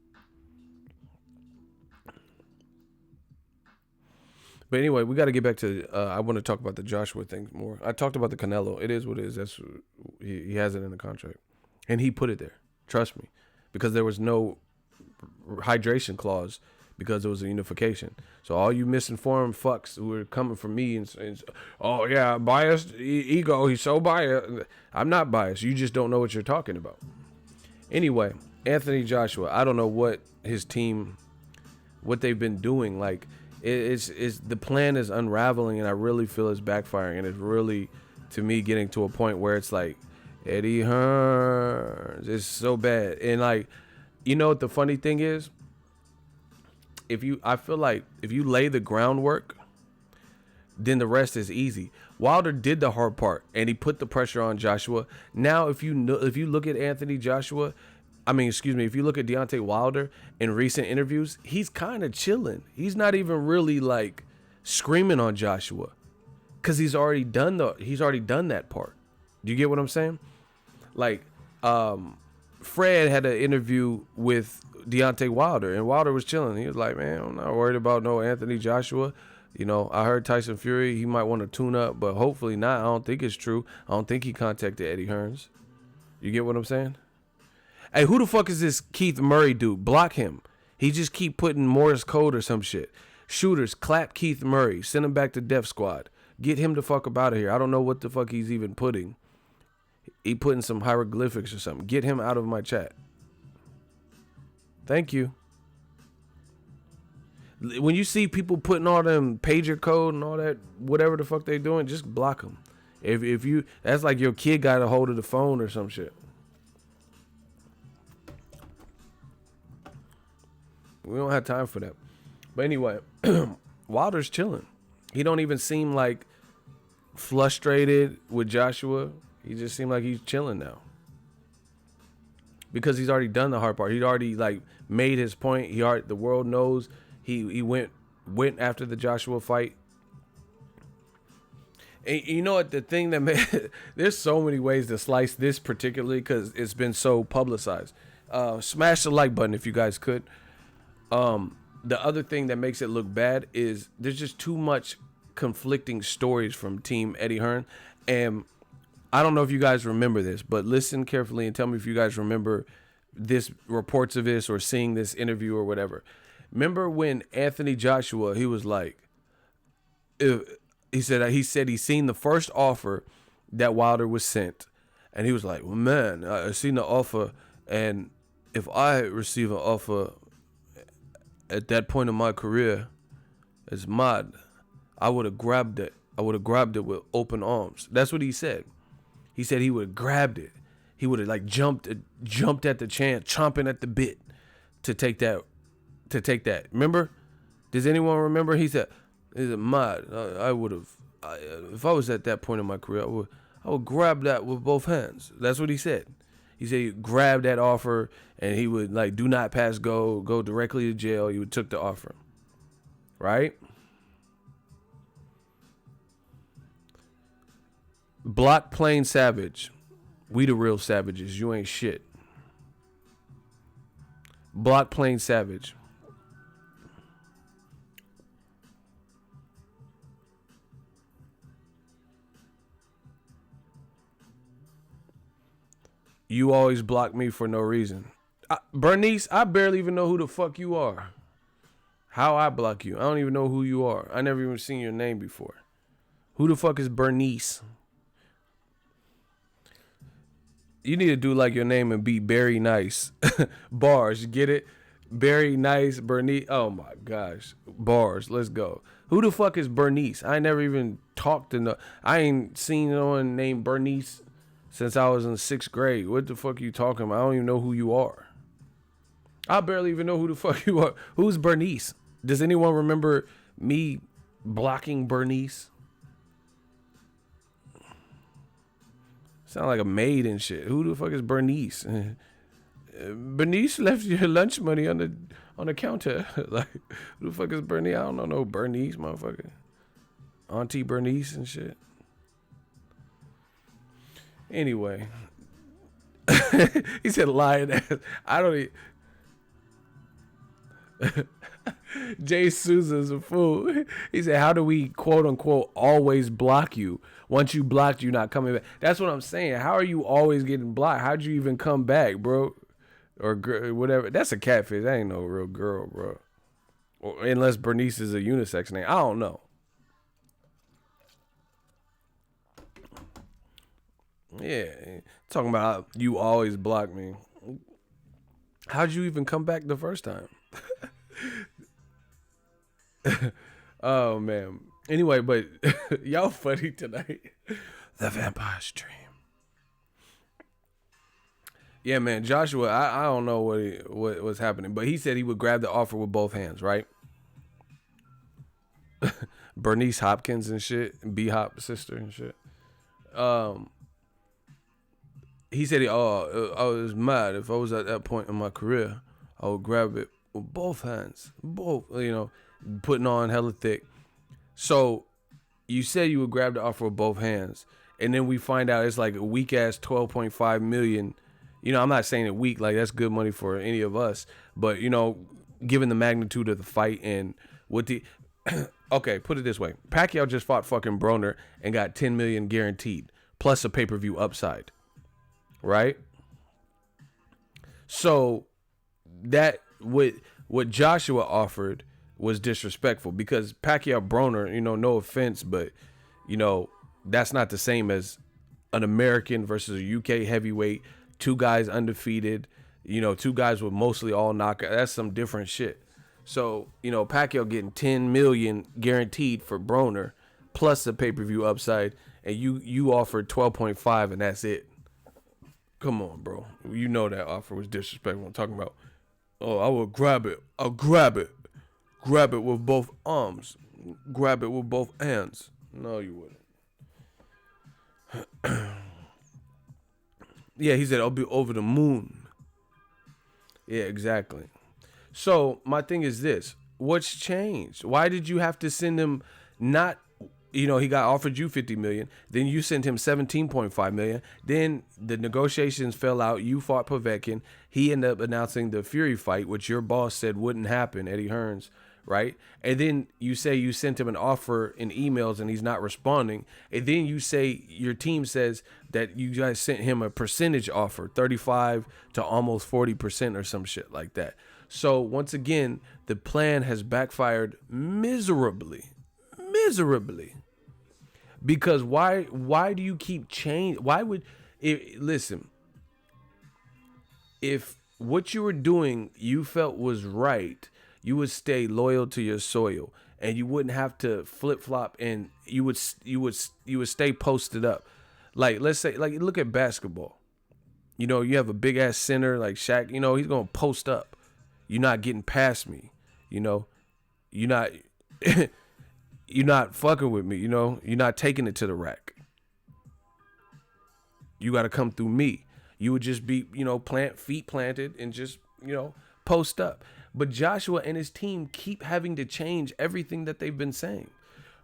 But anyway, we got to get back to, I want to talk about the Joshua thing more. I talked about the Canelo. It is what it is. That's he has it in the contract. And he put it there. Trust me. Because there was no hydration clause because it was a unification. So all you misinformed fucks who are coming from me and oh, yeah, biased ego. He's so biased. I'm not biased. You just don't know what you're talking about. Anyway, Anthony Joshua. I don't know what his team, what they've been doing. Like, it's the plan is unraveling, and I really feel it's backfiring, and it's really, to me, getting to a point where it's like Eddie Hearns. It's so bad, and like, you know what the funny thing is? I feel like if you lay the groundwork, then the rest is easy. Wilder did the hard part, and he put the pressure on Joshua. Now, if you look at Anthony Joshua. If you look at Deontay Wilder in recent interviews, he's kind of chilling. He's not even really like screaming on Joshua because he's already done that part. Do you get what I'm saying? Like, Fred had an interview with Deontay Wilder, and Wilder was chilling. He was like, man, I'm not worried about no Anthony Joshua. You know, I heard Tyson Fury, he might want to tune up, but hopefully not. I don't think it's true. I don't think he contacted Eddie Hearns. You get what I'm saying? Hey, who the fuck is this Keith Murray dude? Block him. He just keep putting Morse code or some shit. Shooters, clap Keith Murray. Send him back to Death Squad. Get him the fuck up out of here. I don't know what the fuck he's even putting. He putting some hieroglyphics or something. Get him out of my chat. Thank you. When you see people putting all them pager code and all that, whatever the fuck they doing, just block them. If you, that's like your kid got a hold of the phone or some shit. We don't have time for that. But anyway, Wilder's chilling. He don't even seem like frustrated with Joshua. He just seemed like he's chilling now. Because he's already done the hard part. He'd already like made his point. The world knows he went after the Joshua fight. And you know what? The thing that there's so many ways to slice this particularly because it's been so publicized. Smash the like button if you guys could. The other thing that makes it look bad is there's just too much conflicting stories from Team Eddie Hearn. And I don't know if you guys remember this, but listen carefully and tell me if you guys remember this reports of this or seeing this interview or whatever. Remember when Anthony Joshua, he was like, he said he's seen the first offer that Wilder was sent. And he was like, well, man, I seen the offer. And if I receive an offer at that point in my career, it's mad. I would have grabbed it. I would have grabbed it with open arms. That's what he said. He said he would have grabbed it. He would have like jumped at the chance, chomping at the bit to take that. Remember? Does anyone remember? He said, mad. I would have, if I was at that point in my career, I would grab that with both hands. That's what he said. He said he grabbed that offer and he would like do not pass go directly to jail. He would took the offer. Right? Block Plain Savage. We the real savages. You ain't shit. Block Plain Savage. You always block me for no reason. Bernice, I barely even know who the fuck you are. How I block you? I don't even know who you are. I never even seen your name before. Who the fuck is Bernice? You need to do like your name and be Barry Nice. Bars, you get it? Barry Nice, Bernice. Oh my gosh. Bars, let's go. Who the fuck is Bernice? I never even talked to no. I ain't seen no one named Bernice since I was in 6th grade. What the fuck are you talking about? I don't even know who you are. I barely even know who the fuck you are. Who's Bernice? Does anyone remember me blocking Bernice? Sound like a maid and shit. Who the fuck is Bernice? Bernice left your lunch money on the counter. Like, who the fuck is Bernice? I don't know no Bernice, motherfucker. Auntie Bernice and shit. Anyway. He said lying ass. I don't even... Jay Souza's a fool. He said, how do we quote unquote always block you? Once you blocked, you're not coming back. That's what I'm saying. How are you always getting blocked? How'd you even come back, bro? Or whatever. That's a catfish. That ain't no real girl, bro. Or, unless Bernice is a unisex name. I don't know. Yeah. Talking about you always block me. How'd you even come back the first time? Oh man. Anyway, but y'all funny tonight. The Vampire's Dream. Yeah, man. Joshua, I don't know what was happening, but he said he would grab the offer with both hands, right? Bernice Hopkins and shit, B Hop sister and shit. He said, I was mad. If I was at that point in my career, I would grab it with both hands, both, putting on hella thick. So you said you would grab the offer with both hands, and then we find out it's like a weak ass 12.5 million. I'm not saying it weak, like that's good money for any of us, but given the magnitude of the fight and what the okay, put it this way. Pacquiao just fought fucking Broner and got 10 million guaranteed, plus a pay-per-view upside. Right? So that what Joshua offered was disrespectful because Pacquiao Broner, no offense, but that's not the same as an American versus a UK heavyweight, two guys undefeated, two guys with mostly all knockout. That's some different shit. So, Pacquiao getting 10 million guaranteed for Broner plus the pay-per-view upside, and you offered 12.5 and that's it. Come on, bro. That offer was disrespectful. I'm talking about, I will grab it. I'll grab it. Grab it with both arms. Grab it with both hands. No, you wouldn't. Yeah, he said, I'll be over the moon. Yeah, exactly. So my thing is this. What's changed? Why did you have to send him not... he got offered you 50 million. Then you sent him 17.5 million. Then the negotiations fell out. You fought Povetkin. He ended up announcing the Fury fight, which your boss said wouldn't happen, Eddie Hearns, right? And then you say you sent him an offer in emails and he's not responding. And then you say your team says that you guys sent him a percentage offer, 35 to almost 40% or some shit like that. So once again, the plan has backfired miserably. Because why do you keep changing? Why would listen, if what you were doing you felt was right, you would stay loyal to your soil and you wouldn't have to flip-flop, and you would stay posted up. Like, let's say, like, look at basketball. You have a big ass center like Shaq, he's going to post up. You're not getting past me. You're not you're not fucking with me, you're not taking it to the rack. You got to come through me. You would just be, feet planted and just, post up. But Joshua and his team keep having to change everything that they've been saying.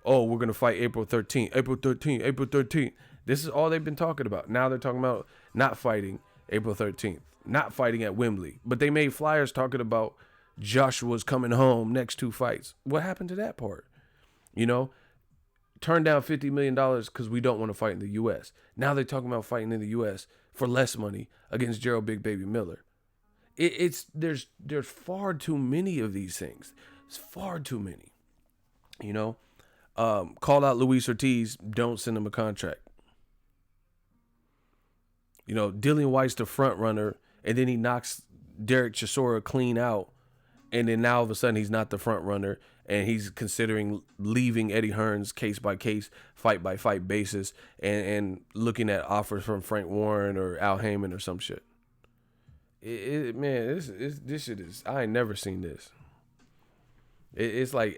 Oh, we're going to fight April 13th. This is all they've been talking about. Now they're talking about not fighting April 13th, not fighting at Wembley. But they made flyers talking about Joshua's coming home next 2 fights. What happened to that part? Turn down $50 million because we don't want to fight in the U.S. Now they're talking about fighting in the U.S. for less money against Gerald Big Baby Miller. There's far too many of these things. It's far too many. Call out Luis Ortiz. Don't send him a contract. You know, Dillian White's the front runner, and then he knocks Derek Chisora clean out, and then now all of a sudden he's not the front runner, and he's considering leaving Eddie Hearn's case by case, fight by fight basis, and looking at offers from Frank Warren or Al Heyman or some shit. Man, this shit is, I ain't never seen this. It's like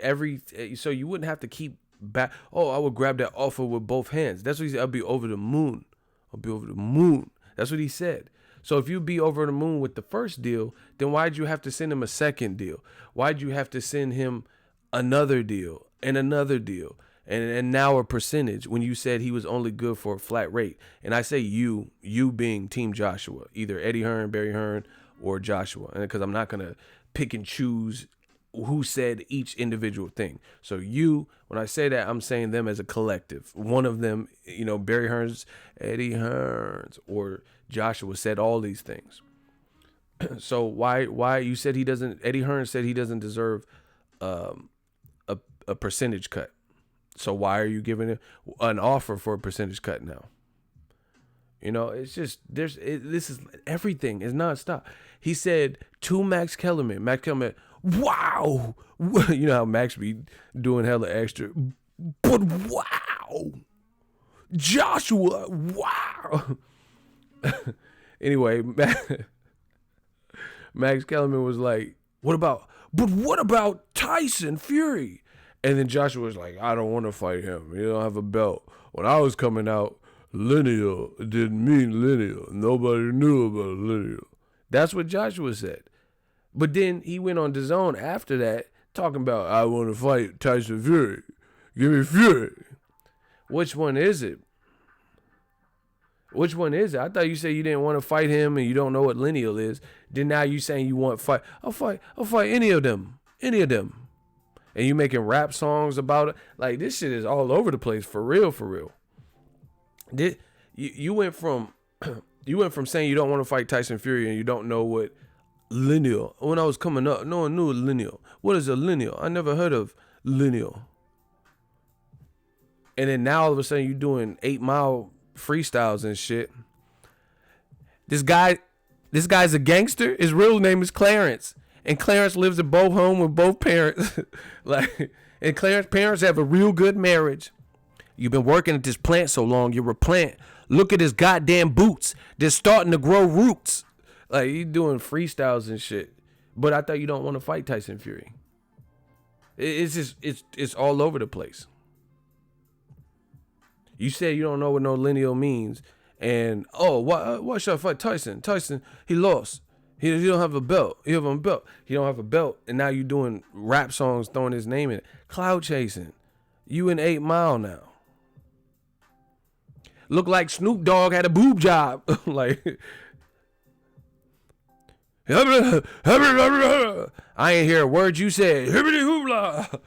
so you wouldn't have to keep back. Oh, I would grab that offer with both hands. That's what he said. I'll be over the moon. I'll be over the moon. That's what he said. So if you be over the moon with the first deal, then why'd you have to send him a second deal? Why'd you have to send him another deal and another deal and now a percentage when you said he was only good for a flat rate? And I say you being Team Joshua, either Eddie Hearn, Barry Hearn, or Joshua, and because I'm not gonna pick and choose who said each individual thing. So when I say that, I'm saying them as a collective. One of them, you know, Barry Hearns, Eddie Hearns, or Joshua said all these things. So why you said he doesn't, Eddie Hearns said he doesn't deserve a percentage cut. So why are you giving him an offer for a percentage cut now? You know, it's just, this is, everything is nonstop. He said to Max Kellerman, wow. You know how Max be doing hella extra. But wow. Joshua, wow. Anyway, Max Kellerman was like, what about Tyson Fury? And then Joshua was like, I don't want to fight him. He don't have a belt. When I was coming out, lineal didn't mean lineal. Nobody knew about lineal. That's what Joshua said. But then he went on DAZN after that, talking about, I want to fight Tyson Fury. Give me Fury. Which one is it? Which one is it? I thought you said you didn't want to fight him and you don't know what lineal is. Then now you saying you want to fight. I'll fight any of them. Any of them. And you making rap songs about it. Like, this shit is all over the place. For real, for real. You went from saying you don't want to fight Tyson Fury and you don't know what lineal. When I was coming up, no one knew lineal. What is a lineal? I never heard of lineal. And then now all of a sudden you doing 8 Mile freestyles and shit. This guy's a gangster. His real name is Clarence. And Clarence lives at both home with both parents. And Clarence parents have a real good marriage. You've been working at this plant so long, you're a plant. Look at his goddamn boots. They're starting to grow roots. Like, you doing freestyles and shit. But I thought you don't want to fight Tyson Fury. It's all over the place. You said you don't know what no lineal means. And, why should I fight Tyson? Tyson, he lost. He don't have a belt. He don't have a belt. He don't have a belt. And now you doing rap songs, throwing his name in it. Cloud chasing. You in 8 Mile now. Look like Snoop Dogg had a boob job. Like, I ain't hear a word you said. Hibbity hoopla.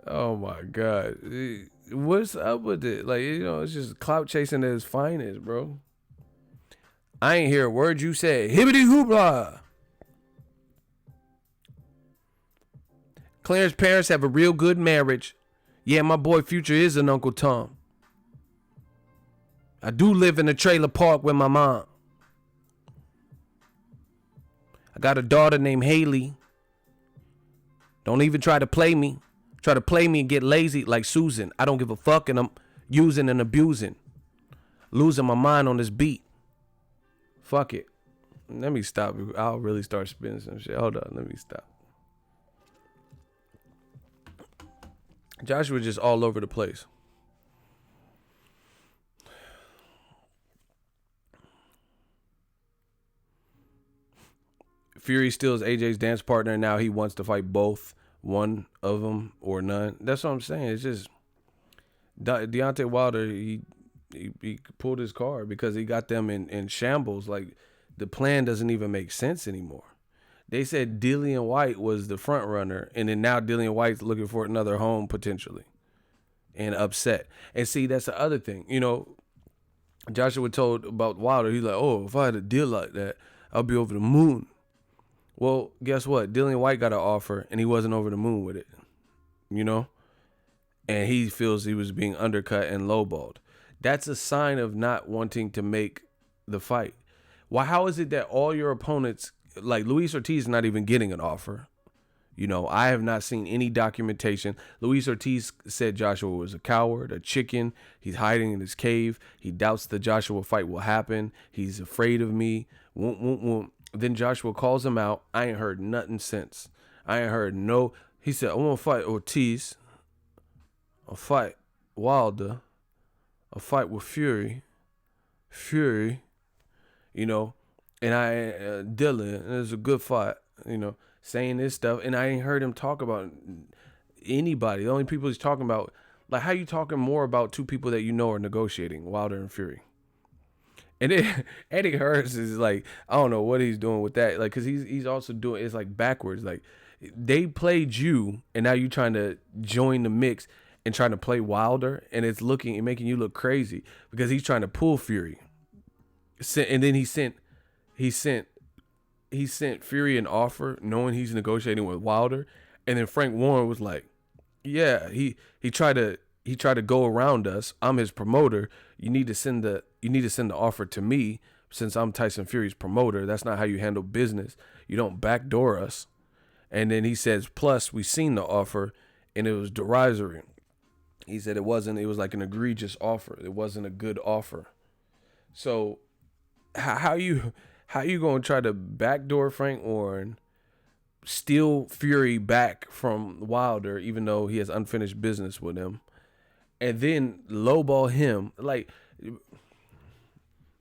Oh my God. What's up with it? Like, you know, it's just clout chasing at its finest, bro. I ain't hear a word you said. Hibbity hoopla. Claire's parents have a real good marriage. Yeah, my boy Future is an Uncle Tom. I do live in a trailer park with my mom. I got a daughter named Haley. Don't even try to play me. Try to play me and get lazy like Susan. I don't give a fuck and I'm using and abusing. Losing my mind on this beat. Fuck it. Let me stop. I'll really start spinning some shit. Hold on. Let me stop. Joshua just all over the place. Fury still is AJ's dance partner. And now he wants to fight both. One of them or none. That's what I'm saying. It's just Deontay Wilder, he pulled his card because he got them in shambles. Like, the plan doesn't even make sense anymore. They said Dillian White was the front runner, and then now Dillian White's looking for another home potentially and upset. And see, that's the other thing. You know, Joshua told about Wilder, he's like, oh, if I had a deal like that, I'll be over the moon. Well, guess what? Dillian White got an offer, and he wasn't over the moon with it. You know? and he feels he was being undercut and lowballed. That's a sign of not wanting to make the fight. Why? How is it that all your opponents, like Luis Ortiz, is not even getting an offer? You know, I have not seen any documentation. Luis Ortiz said Joshua was a coward, a chicken. He's hiding in his cave. He doubts the Joshua fight will happen. He's afraid of me. Won't, won't, won't. Then Joshua calls him out. I ain't heard nothing since. I ain't heard no. He said, I want to fight Ortiz. I'll fight Wilder. I'll fight with Fury. You know, and Dylan, it was a good fight, you know, saying this stuff. And I ain't heard him talk about anybody. The only people he's talking about, like, how you talking more about two people that you know are negotiating, Wilder and Fury? And then Eddie Hearns is like, I don't know what he's doing with that. Like, cause he's also doing, it's like backwards. Like, they played you and now you trying to join the mix and trying to play Wilder, and it's making you look crazy because he's trying to pull Fury. And then he sent Fury an offer knowing he's negotiating with Wilder, and then Frank Warren was like, yeah, he tried to go around us. I'm his promoter. You need to send the offer to me since I'm Tyson Fury's promoter. That's not how you handle business. You don't backdoor us. And then he says, plus we seen the offer and it was derisory. He said it was like an egregious offer. It wasn't a good offer. So how you gonna try to backdoor Frank Warren, steal Fury back from Wilder, even though he has unfinished business with him, and then lowball him? Like,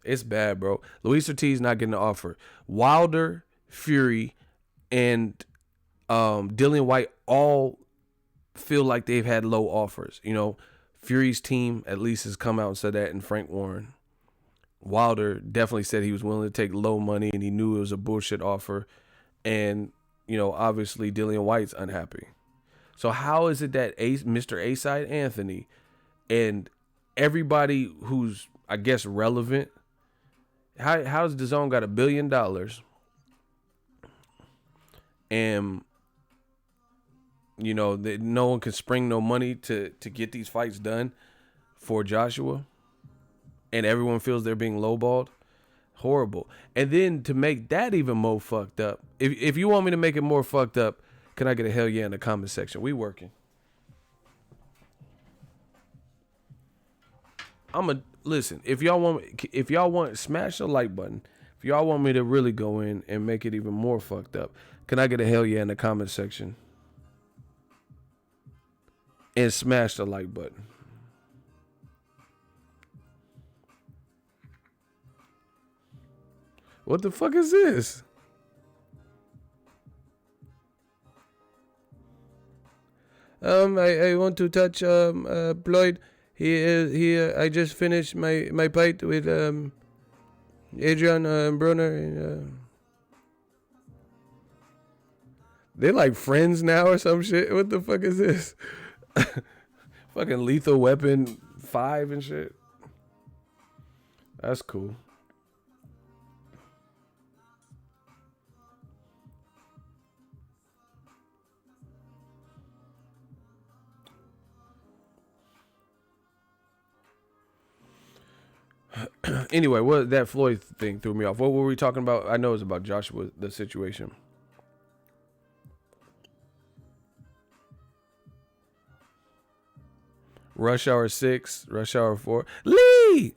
it's bad, bro. Luis Ortiz not getting the offer. Wilder, Fury, and Dillian White all feel like they've had low offers. You know, Fury's team at least has come out and said that, and Frank Warren. Wilder definitely said he was willing to take low money and he knew it was a bullshit offer. And, you know, obviously Dillian White's unhappy. So how is it that Mr. A-Side Anthony and everybody who's, I guess, relevant, how's DAZN got $1 billion and, you know, no one can spring no money to get these fights done for Joshua, and everyone feels they're being lowballed? Horrible. And then to make that even more fucked up, if you want me to make it more fucked up, can I get a hell yeah in the comment section? We working. Listen, if y'all want, smash the like button. If y'all want me to really go in and make it even more fucked up, can I get a hell yeah in the comment section? And smash the like button. What the fuck is this? I want to touch Floyd. I just finished my fight with Adrian Brunner. They like friends now or some shit. What the fuck is this? Fucking Lethal Weapon 5 and shit. That's cool. Anyway, what that Floyd thing threw me off. What were we talking about? I know it was about Joshua, the situation. Rush Hour 6, Rush Hour 4. Lee!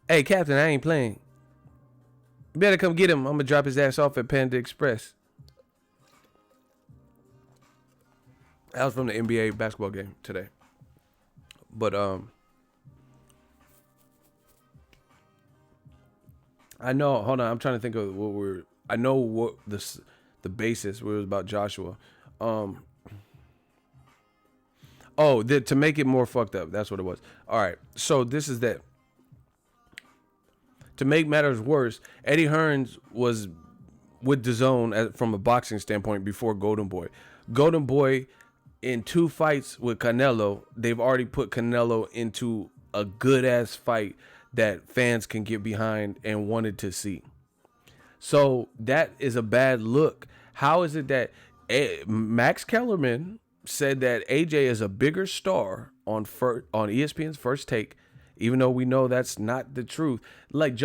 Hey, Captain, I ain't playing. You better come get him. I'm going to drop his ass off at Panda Express. That was from the NBA basketball game today. But, I know, hold on, I'm trying to think of what I know what the basis was about Joshua. To make it more fucked up. That's what it was. All right. So this is that. To make matters worse, Eddie Hearns was with DAZN from a boxing standpoint before Golden Boy. Golden Boy, in 2 fights with Canelo, they've already put Canelo into a good ass fight that fans can get behind and wanted to see. So that is a bad look. How is it that Max Kellerman said that AJ is a bigger star on ESPN's First Take, even though we know that's not the truth. Like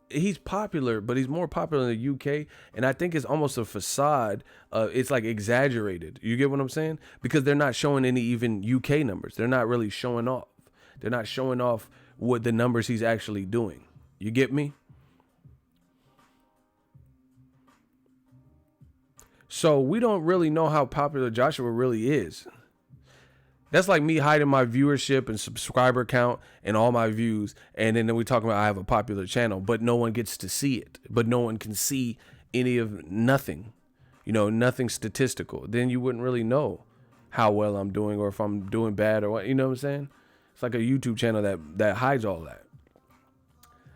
he's popular, but he's more popular in the UK, and I think it's almost a facade. It's like exaggerated. You get what I'm saying? Because they're not showing any even UK numbers. They're not really showing off. They're not showing off what the numbers he's actually doing. You get me? So we don't really know how popular Joshua really is. That's like me hiding my viewership and subscriber count and all my views. And then we talk about I have a popular channel, but no one gets to see it. But no one can see any of nothing, nothing statistical. Then you wouldn't really know how well I'm doing or if I'm doing bad or what, you know what I'm saying? It's like a YouTube channel that hides all that.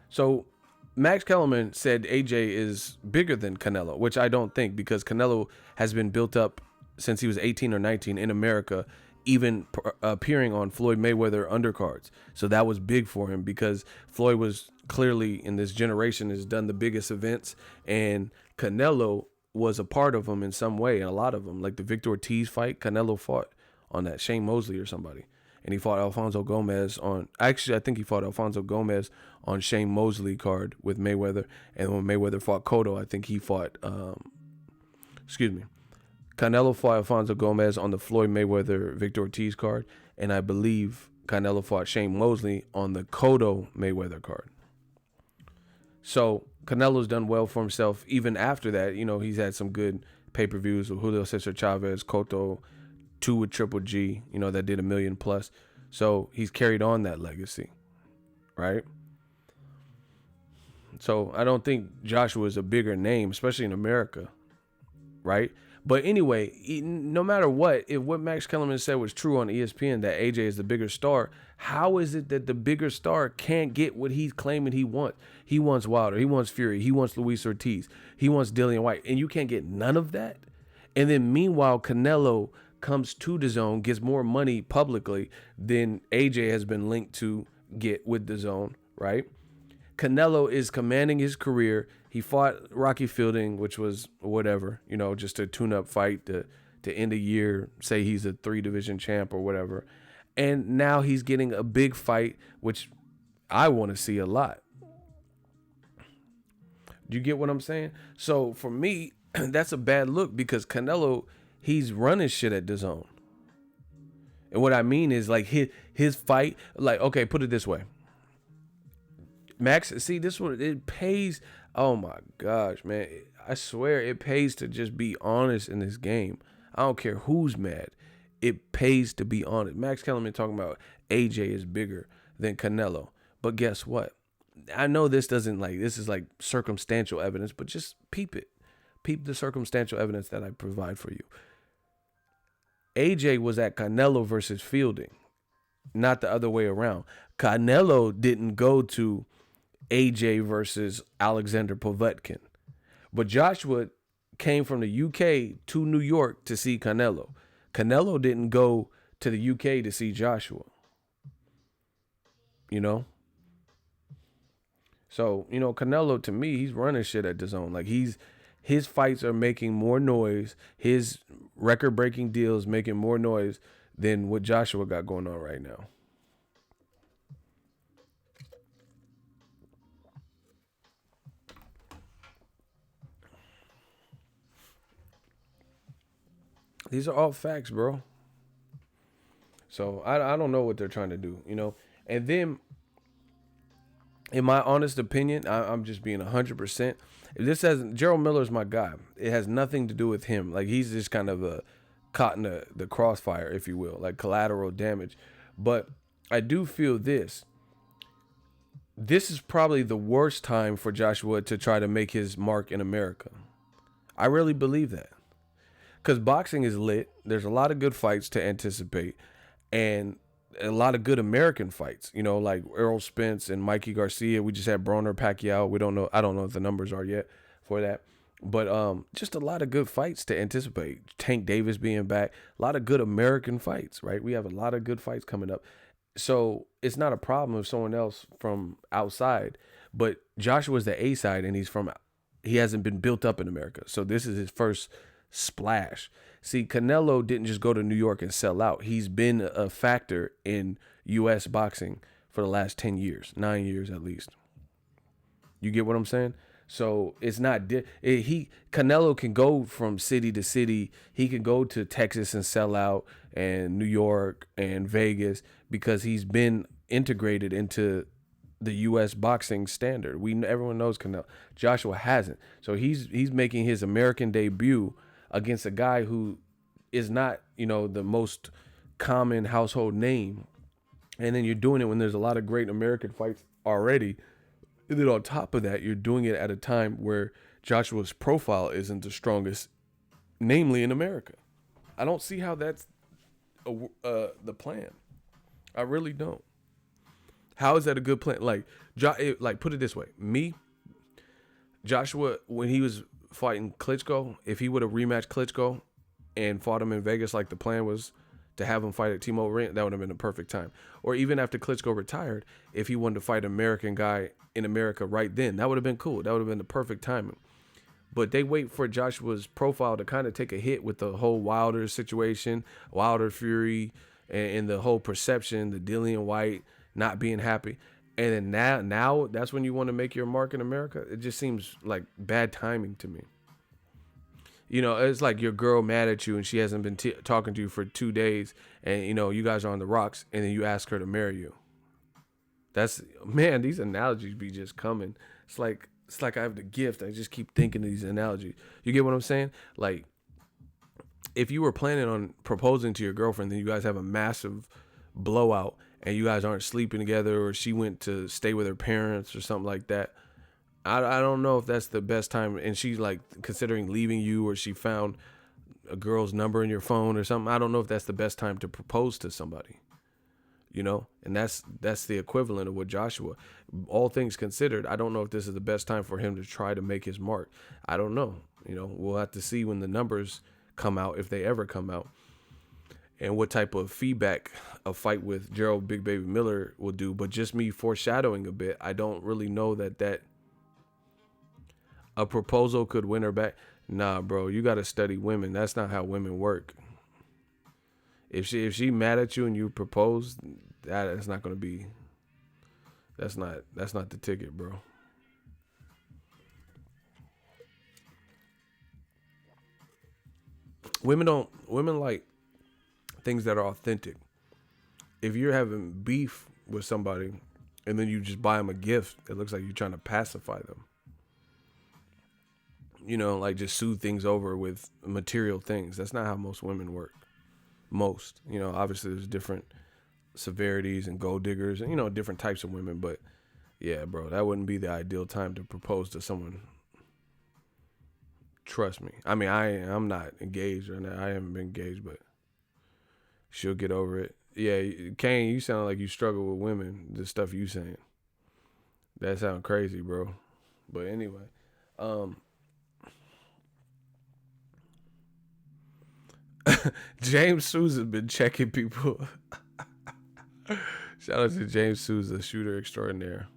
So Max Kellerman said AJ is bigger than Canelo, which I don't think, because Canelo has been built up since he was 18 or 19 in America, even appearing on Floyd Mayweather undercards. So that was big for him because Floyd was clearly in this generation has done the biggest events, and Canelo was a part of them in some way, and a lot of them, like the Victor Ortiz fight, Canelo fought on that, Shane Mosley or somebody. And he fought Alfonso Gomez I think he fought Alfonso Gomez on Shane Mosley card with Mayweather. And when Mayweather fought Cotto, I think he fought, Canelo fought Alfonso Gomez on the Floyd Mayweather Victor Ortiz card. And I believe Canelo fought Shane Mosley on the Cotto Mayweather card. So Canelo's done well for himself. Even after that, he's had some good pay-per-views with Julio Cesar Chavez, Cotto, 2 with Triple G, that did $1 million plus. So he's carried on that legacy, right? So I don't think Joshua is a bigger name, especially in America, right? But anyway, no matter what, if what Max Kellerman said was true on ESPN, that AJ is the bigger star, how is it that the bigger star can't get what he's claiming he wants? He wants Wilder, he wants Fury, he wants Luis Ortiz, he wants Dillian White, and you can't get none of that? And then meanwhile, Canelo comes to the zone, gets more money publicly than AJ has been linked to get with the zone, right? Canelo is commanding his career. He fought Rocky Fielding, which was whatever, just a tune-up fight to end the year, say he's a 3-division champ or whatever. And now he's getting a big fight, which I want to see a lot. Do you get what I'm saying? So for me, that's a bad look because Canelo, he's running shit at the zone. And what I mean is like his fight, like, okay, put it this way. Max, see, this one, it pays. Oh my gosh, man. I swear it pays to just be honest in this game. I don't care who's mad. It pays to be honest. Max Kellerman talking about AJ is bigger than Canelo. But guess what? I know this is like circumstantial evidence, but just peep it. Peep the circumstantial evidence that I provide for you. AJ was at Canelo versus Fielding, not the other way around. Canelo didn't go to AJ versus Alexander Povetkin, but Joshua came from the UK to New York to see Canelo. Canelo didn't go to the UK to see Joshua. So, Canelo, to me, he's running shit at the zone. Like his fights are making more noise. His record-breaking deals making more noise than what Joshua got going on right now. These are all facts, bro. So I don't know what they're trying to do, And then, in my honest opinion, I'm just being 100%. If this hasn't, Gerald Miller's my guy. It has nothing to do with him. Like, he's just kind of caught in the crossfire, if you will, like collateral damage. But I do feel this. This is probably the worst time for Joshua to try to make his mark in America. I really believe that. Because boxing is lit. There's a lot of good fights to anticipate. And a lot of good American fights, like Errol Spence and Mikey Garcia. We just had Broner Pacquiao. We don't know. I don't know what the numbers are yet for that. But just a lot of good fights to anticipate. Tank Davis being back. A lot of good American fights, right? We have a lot of good fights coming up. So it's not a problem if someone else from outside. But Joshua's the A side, and he hasn't been built up in America. So this is his first splash. See, Canelo didn't just go to New York and sell out. He's been a factor in U.S. boxing for the last 10 years, 9 years at least. You get what I'm saying? So it's not Canelo can go from city to city. He can go to Texas and sell out, and New York and Vegas, because he's been integrated into the U.S. boxing standard. Everyone knows Canelo. Joshua hasn't. So he's making his American debut against a guy who is not, the most common household name. And then you're doing it when there's a lot of great American fights already. And then on top of that, you're doing it at a time where Joshua's profile isn't the strongest, namely in America. I don't see how that's the plan. I really don't. How is that a good plan? Like put it this way. Joshua, when he was fighting Klitschko, if he would have rematched Klitschko and fought him in Vegas like the plan was to have him fight at T-Mobile Arena, that would have been the perfect time. Or even after Klitschko retired, if he wanted to fight an American guy in America right then, that would have been cool. That would have been the perfect timing. But they wait for Joshua's profile to kind of take a hit with the whole Wilder situation, Wilder Fury, and the whole perception, the Dillian White not being happy. And then now that's when you want to make your mark in America. It just seems like bad timing to me. It's like your girl mad at you and she hasn't been talking to you for 2 days, and you guys are on the rocks, and then you ask her to marry you. These analogies be just coming. It's like I have the gift. I just keep thinking of these analogies. You get what I'm saying? Like, if you were planning on proposing to your girlfriend, then you guys have a massive blowout and you guys aren't sleeping together, or she went to stay with her parents or something like that. I don't know if that's the best time, and she's like considering leaving you, or she found a girl's number in your phone or something. I don't know if that's the best time to propose to somebody, and that's the equivalent of what Joshua. All things considered, I don't know if this is the best time for him to try to make his mark. I don't know. We'll have to see when the numbers come out, if they ever come out, and what type of feedback a fight with Gerald Big Baby Miller will do. But just me foreshadowing a bit, I don't really know that a proposal could win her back. Nah, bro, you got to study women. That's not how women work. If she mad at you and you propose, that's not going to be. That's not the ticket, bro. Women like things that are authentic. If you're having beef with somebody and then you just buy them a gift, it looks like you're trying to pacify them. Like just soothe things over with material things. That's not how most women work. Most, obviously there's different severities and gold diggers and, different types of women. But yeah, bro, that wouldn't be the ideal time to propose to someone. Trust me. I mean, I'm not engaged right now. I haven't been engaged, but she'll get over it. Yeah, Kane, you sound like you struggle with women, the stuff you saying. That sounds crazy, bro. But anyway, James Sousa's been checking people. Shout out to James Sousa, shooter extraordinaire.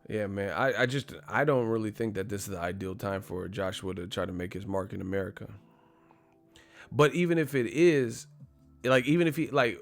Yeah, man. I don't really think that this is the ideal time for Joshua to try to make his mark in America. But even if it is, even if he, this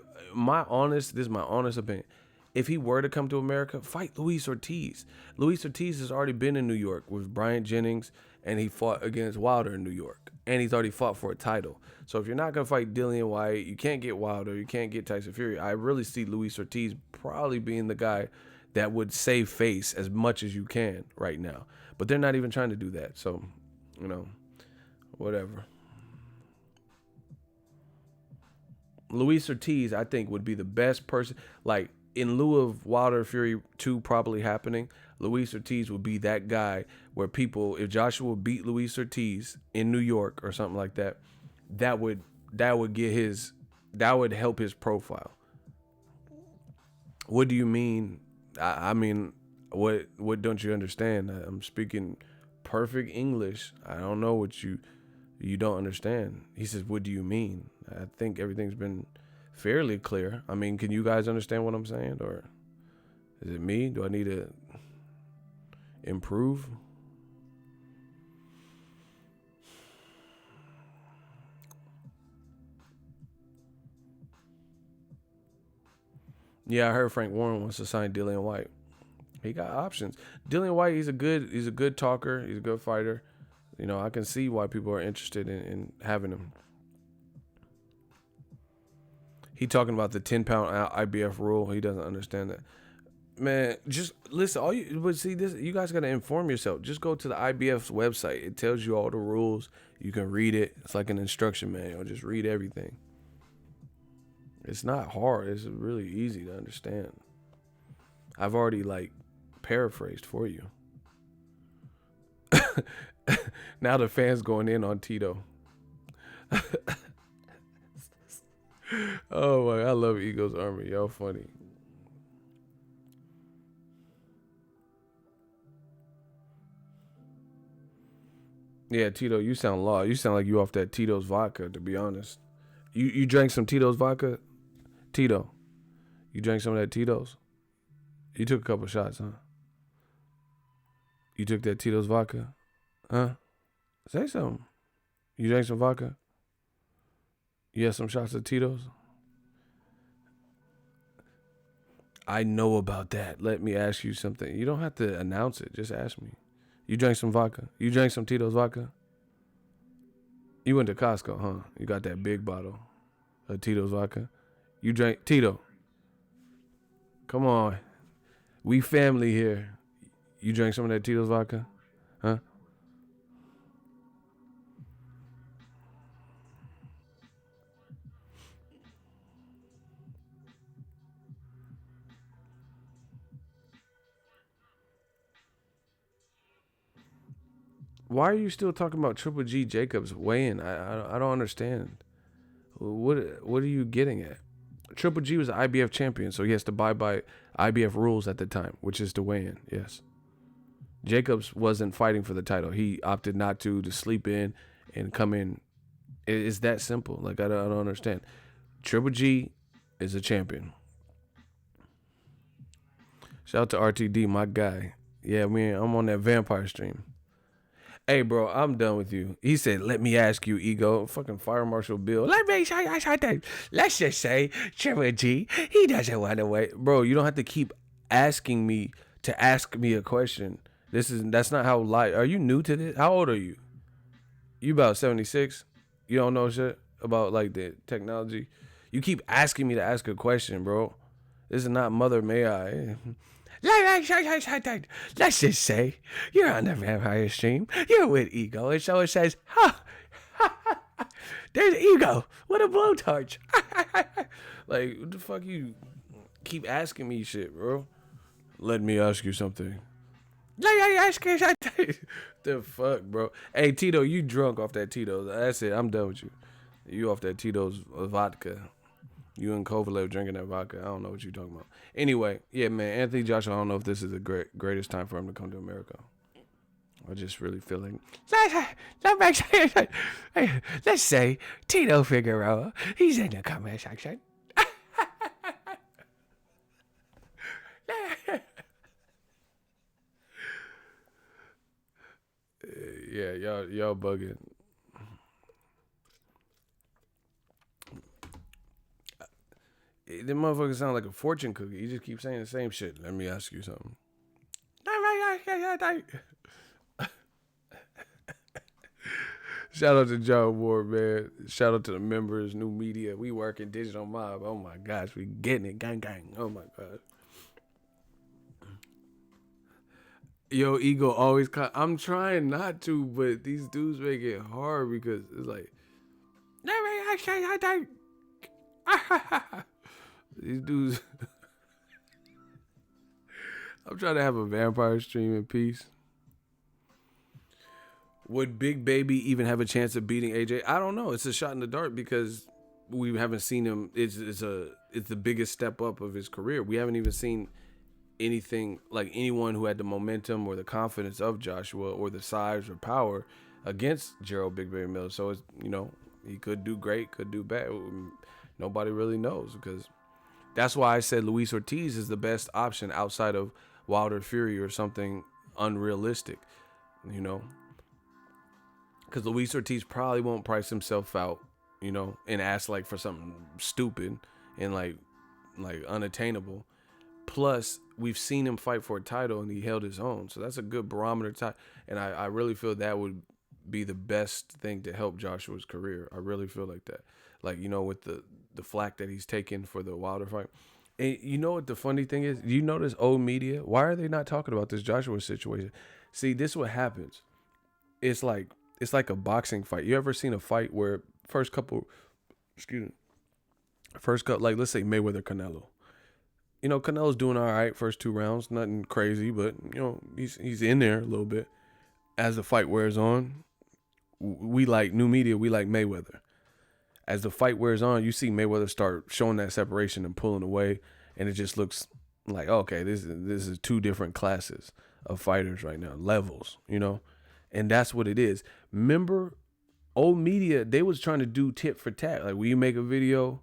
is my honest opinion. If he were to come to America, fight Luis Ortiz. Luis Ortiz has already been in New York with Bryant Jennings, and he fought against Wilder in New York. And he's already fought for a title. So if you're not going to fight Dillian White, you can't get Wilder, you can't get Tyson Fury. I really see Luis Ortiz probably being the guy that would save face as much as you can right now. But they're not even trying to do that. So, whatever. Luis Ortiz, I think, would be the best person. Like, in lieu of Wilder Fury 2 probably happening, Luis Ortiz would be that guy where people, if Joshua beat Luis Ortiz in New York or something like that, that would help his profile. What do you mean? I mean, what don't you understand? I'm speaking perfect English. I don't know what you don't understand. He says, what do you mean? I think everything's been fairly clear. I mean, can you guys understand what I'm saying? Or is it me? Do I need to improve? Yeah, I heard Frank Warren wants to sign Dillian White. He got options. Dillian White, he's a good talker. He's a good fighter. You know, I can see why people are interested in having him. He talking about the 10-pound IBF rule. He doesn't understand that. Man, just listen. But see this. You guys got to inform yourself. Just go to the IBF's website. It tells you all the rules. You can read it. It's like an instruction manual. Just read everything. It's not hard. It's really easy to understand. I've already paraphrased for you. Now the fans going in on Tito. Oh my! I love Eagles Army. Y'all funny. Yeah, Tito, you sound lost. You sound like you off that Tito's vodka, to be honest. You drank some Tito's vodka? Tito, you drank some of that Tito's? You took a couple shots, huh? You took that Tito's vodka? Huh? Say something. You drank some vodka? You had some shots of Tito's? I know about that. Let me ask you something. You don't have to announce it. Just ask me. You drank some vodka? You drank some Tito's vodka? You went to Costco, huh? You got that big bottle of Tito's vodka? You drank Tito. Come on. We family here. You drank some of that Tito's vodka? Huh? Why are you still talking about Triple G Jacobs weighing? I don't understand. What are you getting at? Triple G was the IBF champion, so he has to abide by IBF rules at the time, which is to weigh in. Yes. Jacobs wasn't fighting for the title. He opted not to sleep in and come in. It's that simple. I don't understand. Triple G is a champion. Shout out to RTD, my guy. Yeah, I'm on that vampire stream. Hey, bro, I'm done with you. He said, let me ask you, Ego. Fucking Fire Marshal Bill. Let's just say, Triple G, he doesn't want to wait. Bro, you don't have to keep asking me to ask me a question. That's not how life. Are you new to this? How old are you? You about 76? You don't know shit about the technology? You keep asking me to ask a question, bro. This is not Mother May I. Let's just say you're on the vampire stream. You're with Ego, and so it says, there's Ego with a blowtorch. What the fuck you keep asking me shit, bro? Let me ask you something. The fuck, bro? Hey, Tito, you drunk off that Tito's. That's it. I'm done with you. You off that Tito's vodka. You and Kovalev drinking that vodka. I don't know what you're talking about. Anyway, yeah, man. Anthony Joshua, I don't know if this is the greatest time for him to come to America. I just really feeling. Let's say Tito Figueroa. He's in the comment section. Yeah, y'all bugging. The motherfucker sound like a fortune cookie. You just keep saying the same shit. Let me ask you something. Shout out to John Ward, man. Shout out to the members, new media. We working digital mob. Oh my gosh, we getting it. Gang, gang. Oh my god. Yo, Ego always. I'm trying not to, but these dudes make it hard because it's like. These dudes. I'm trying to have a vampire stream in peace. Would Big Baby even have a chance of beating AJ? I don't know. It's a shot in the dark because we haven't seen him. It's the biggest step up of his career. We haven't even seen anything like anyone who had the momentum or the confidence of Joshua or the size or power against Gerald Big Baby Miller. So it's, he could do great, could do bad. Nobody really knows because that's why I said Luis Ortiz is the best option outside of Wilder Fury or something unrealistic, because Luis Ortiz probably won't price himself out, and ask for something stupid and like unattainable. Plus, we've seen him fight for a title and he held his own. So that's a good barometer. And I really feel that would be the best thing to help Joshua's career. I really feel like that. Like, you know, with the flack that he's taken for the Wilder fight. And you know what the funny thing is? You notice old media? Why are they not talking about this Joshua situation? See, this is what happens. It's like a boxing fight. You ever seen a fight where first couple, like let's say Mayweather Canelo. You know, Canelo's doing all right first 2 rounds, nothing crazy, but you know, he's in there a little bit. As the fight wears on, we like new media, we like Mayweather. As the fight wears on, you see Mayweather start showing that separation and pulling away, and it just looks like, okay, this is 2 different classes of fighters right now, levels, you know? And that's what it is. Remember, old media, they was trying to do tit for tat. Like, we make a video,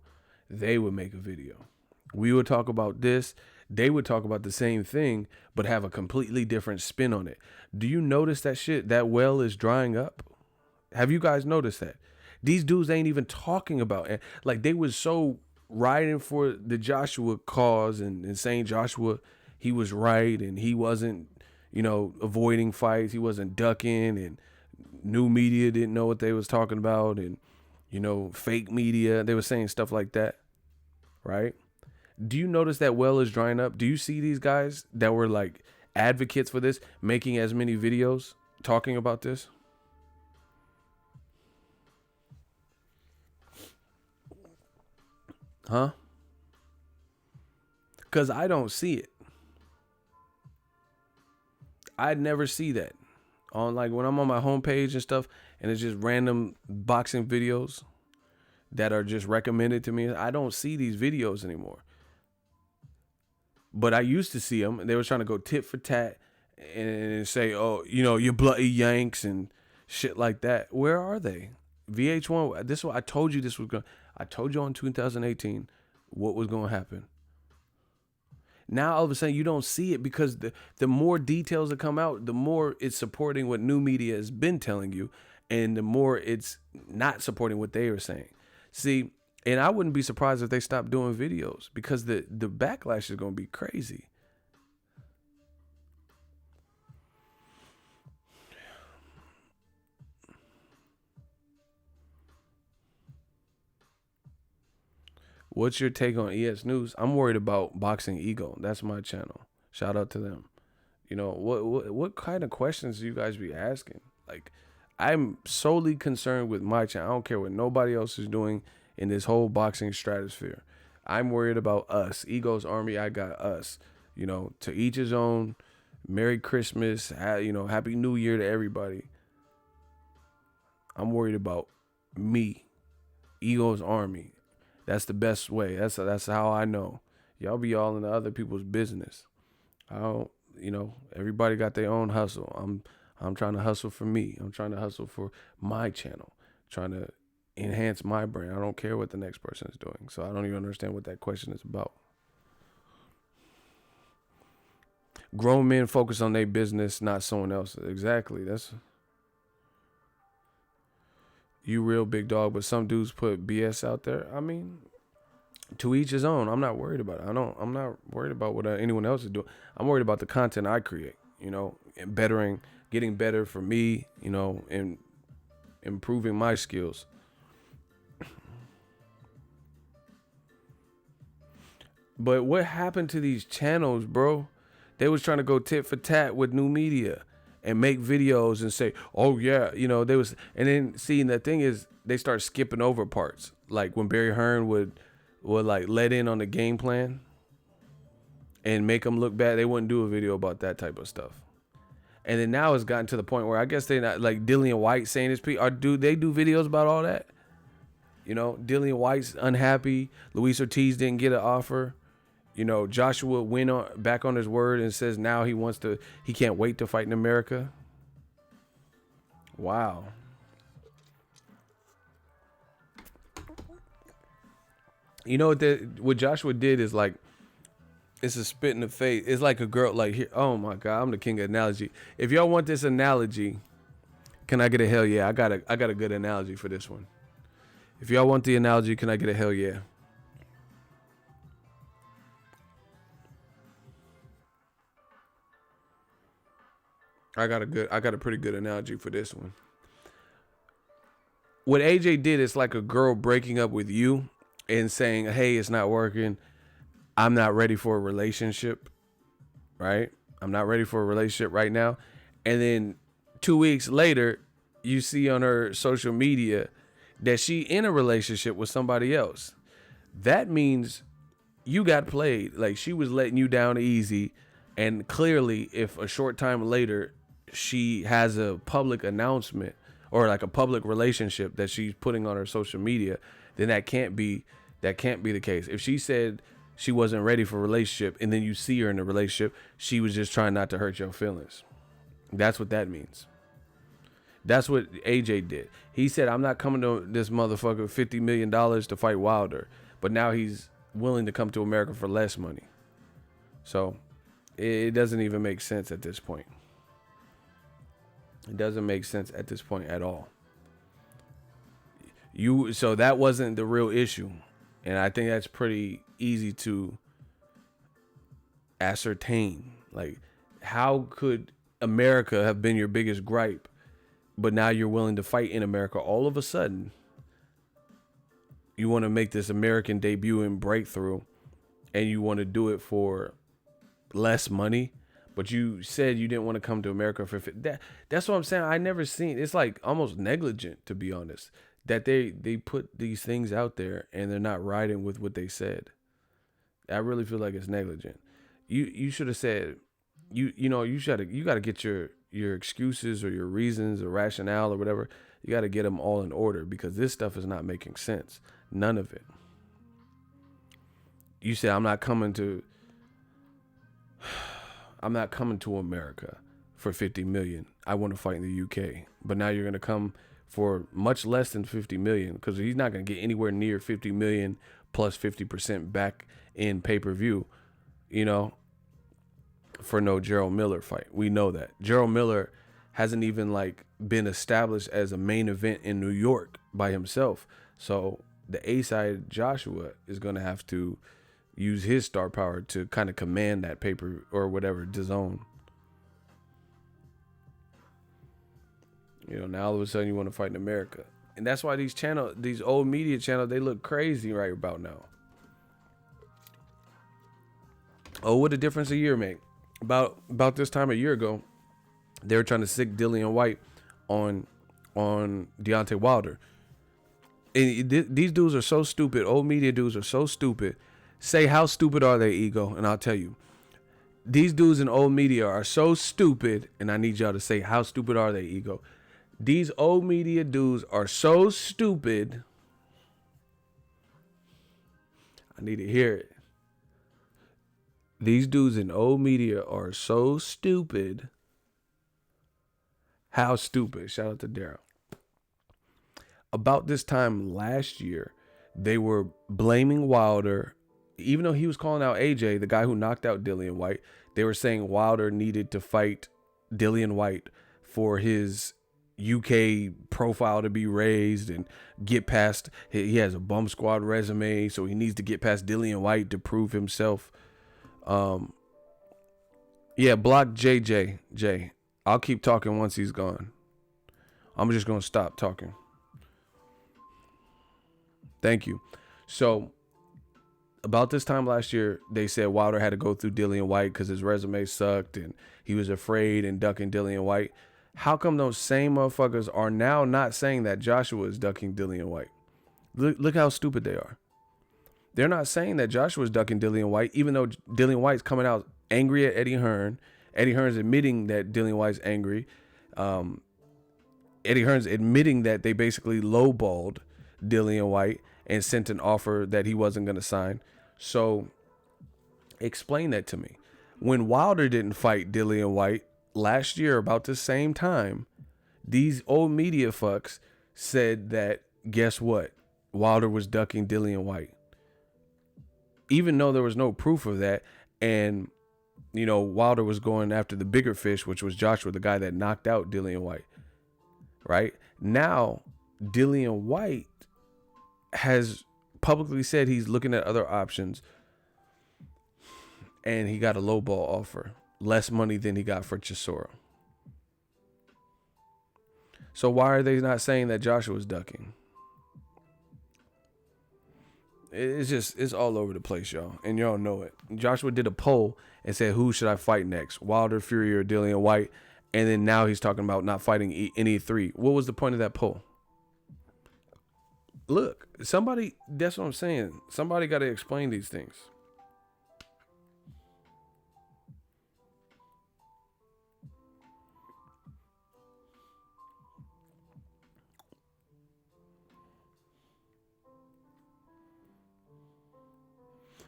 they would make a video. We would talk about this, they would talk about the same thing, but have a completely different spin on it. Do you notice that shit? That well is drying up? Have you guys noticed that? These dudes ain't even talking about it. Like, they was so riding for the Joshua cause and saying Joshua, he was right and he wasn't, you know, avoiding fights. He wasn't ducking, and new media didn't know what they was talking about, and, you know, fake media, they were saying stuff like that, right? Do you notice that well is drying up? Do you see these guys that were like advocates for this making as many videos talking about this? Huh? Because I don't see it. I'd never see that on, like, when I'm on my homepage and stuff, and it's just random boxing videos that are just recommended to me. I don't see these videos anymore. But I used to see them, and they were trying to go tit for tat and say, oh, you know, you bloody Yanks and shit like that. Where are they? VH1, this is what I told you this was going to, I told you in 2018 what was going to happen. Now, all of a sudden, you don't see it because the more details that come out, the more it's supporting what new media has been telling you, and the more it's not supporting what they are saying. See, and I wouldn't be surprised if they stopped doing videos, because the backlash is going to be crazy. What's your take on ES News? I'm worried about Boxingego. That's my channel. Shout out to them. You know, what kind of questions do you guys be asking? Like, I'm solely concerned with my channel. I don't care what nobody else is doing in this whole boxing stratosphere. I'm worried about us. Ego's Army, I got us. You know, to each his own. Merry Christmas. You know, Happy New Year to everybody. I'm worried about me. Ego's Army. That's the best way. That's how I know. Y'all be all in the other people's business. I don't, you know, everybody got their own hustle. I'm trying to hustle for me. I'm trying to hustle for my channel. Trying to enhance my brand. I don't care what the next person is doing. So I don't even understand what that question is about. Grown men focus on their business, not someone else. Exactly. That's you real big dog, but some dudes put BS out there. I mean, to each his own. I'm not worried about it. I'm not worried about what anyone else is doing. I'm worried about the content I create, you know, and getting better for me, you know, and improving my skills. But what happened to these channels, bro? They was trying to go tit for tat with new media and make videos and say, oh yeah, you know, and then seeing the thing is they start skipping over parts. Like when Barry Hearn would like let in on the game plan and make them look bad. They wouldn't do a video about that type of stuff. And then now it's gotten to the point where I guess they not, like Dillian White saying his piece, or do they do videos about all that? You know, Dillian White's unhappy. Luis Ortiz didn't get an offer. You know, Joshua went back on his word and says now he can't wait to fight in America. Wow. You know what Joshua did is like, it's a spit in the face. It's like a girl, like, here. Oh my God, I'm the king of analogy. If y'all want this analogy, can I get a hell yeah? I got a good analogy for this one. If y'all want the analogy, can I get a hell yeah? I got a pretty good analogy for this one. What AJ did is like a girl breaking up with you and saying, "Hey, it's not working. I'm not ready for a relationship." Right? I'm not ready for a relationship right now. And then 2 weeks later, you see on her social media that she in a relationship with somebody else. That means you got played. Like, she was letting you down easy. And clearly, if a short time later she has a public announcement or like a public relationship that she's putting on her social media, then that can't be the case. If she said she wasn't ready for a relationship and then you see her in a relationship, she was just trying not to hurt your feelings. That's what that means. That's what AJ did. He said, I'm not coming to this motherfucker $50 million to fight Wilder. But now he's willing to come to America for less money. So it doesn't even make sense at this point. It doesn't make sense at this point at all. So that wasn't the real issue. And I think that's pretty easy to ascertain. Like, how could America have been your biggest gripe, but now you're willing to fight in America all of a sudden? You want to make this American debut and breakthrough, and you want to do it for less money, but you said you didn't want to come to America for that's what I'm saying. I never seen, it's like almost negligent, to be honest, that they put these things out there and they're not riding with what they said. I really feel like it's negligent. You should have said, you got to get your excuses or your reasons or rationale or whatever. You got to get them all in order, because this stuff is not making sense. None of it. You said, I'm not coming to America for 50 million. I want to fight in the UK. But now you're going to come for much less than 50 million, because he's not going to get anywhere near 50 million plus 50% back in pay-per-view, for no Gerald Miller fight. We know that. Gerald Miller hasn't even been established as a main event in New York by himself. So the A-side Joshua is going to have to use his star power to kind of command that paper or whatever, DAZN. Now all of a sudden you want to fight in America. And that's why these old media channels, they look crazy right about now. Oh, what a difference a year make. About this time a year ago, they were trying to sick Dillian White on Deontay Wilder. And these dudes are so stupid. Old media dudes are so stupid. Say, how stupid are they, Ego? And I'll tell you. These dudes in old media are so stupid, and I need y'all to say, how stupid are they, Ego? These old media dudes are so stupid. I need to hear it. These dudes in old media are so stupid. How stupid? Shout out to Daryl. About this time last year, they were blaming Wilder. Even though he was calling out AJ, the guy who knocked out Dillian White, they were saying Wilder needed to fight Dillian White for his UK profile to be raised and get past. He has a bum squad resume, so he needs to get past Dillian White to prove himself. Block JJ. I'll keep talking once he's gone. I'm just gonna stop talking. Thank you. So about this time last year, they said Wilder had to go through Dillian White because his resume sucked and he was afraid and ducking Dillian White. How come those same motherfuckers are now not saying that Joshua is ducking Dillian White? Look how stupid they are. They're not saying that Joshua's ducking Dillian White, even though Dillian White's coming out angry at Eddie Hearn. Eddie Hearn's admitting that Dillian White's angry. Eddie Hearn's admitting that they basically lowballed Dillian White and sent an offer that he wasn't going to sign. So explain that to me. When Wilder didn't fight Dillian White last year about the same time, these old media fucks said that, guess what? Wilder was ducking Dillian White. Even though there was no proof of that, and Wilder was going after the bigger fish, which was Joshua, the guy that knocked out Dillian White. Right? Now, Dillian White has publicly said he's looking at other options, and he got a lowball offer, less money than he got for Chisora. So why are they not saying that Joshua's ducking? It's all over the place, y'all, and y'all know it. Joshua did a poll and said, who should I fight next, Wilder, Fury, or Dillian White? And then now he's talking about not fighting any three. What was the point of that poll? Look, somebody, that's what I'm saying. Somebody got to explain these things.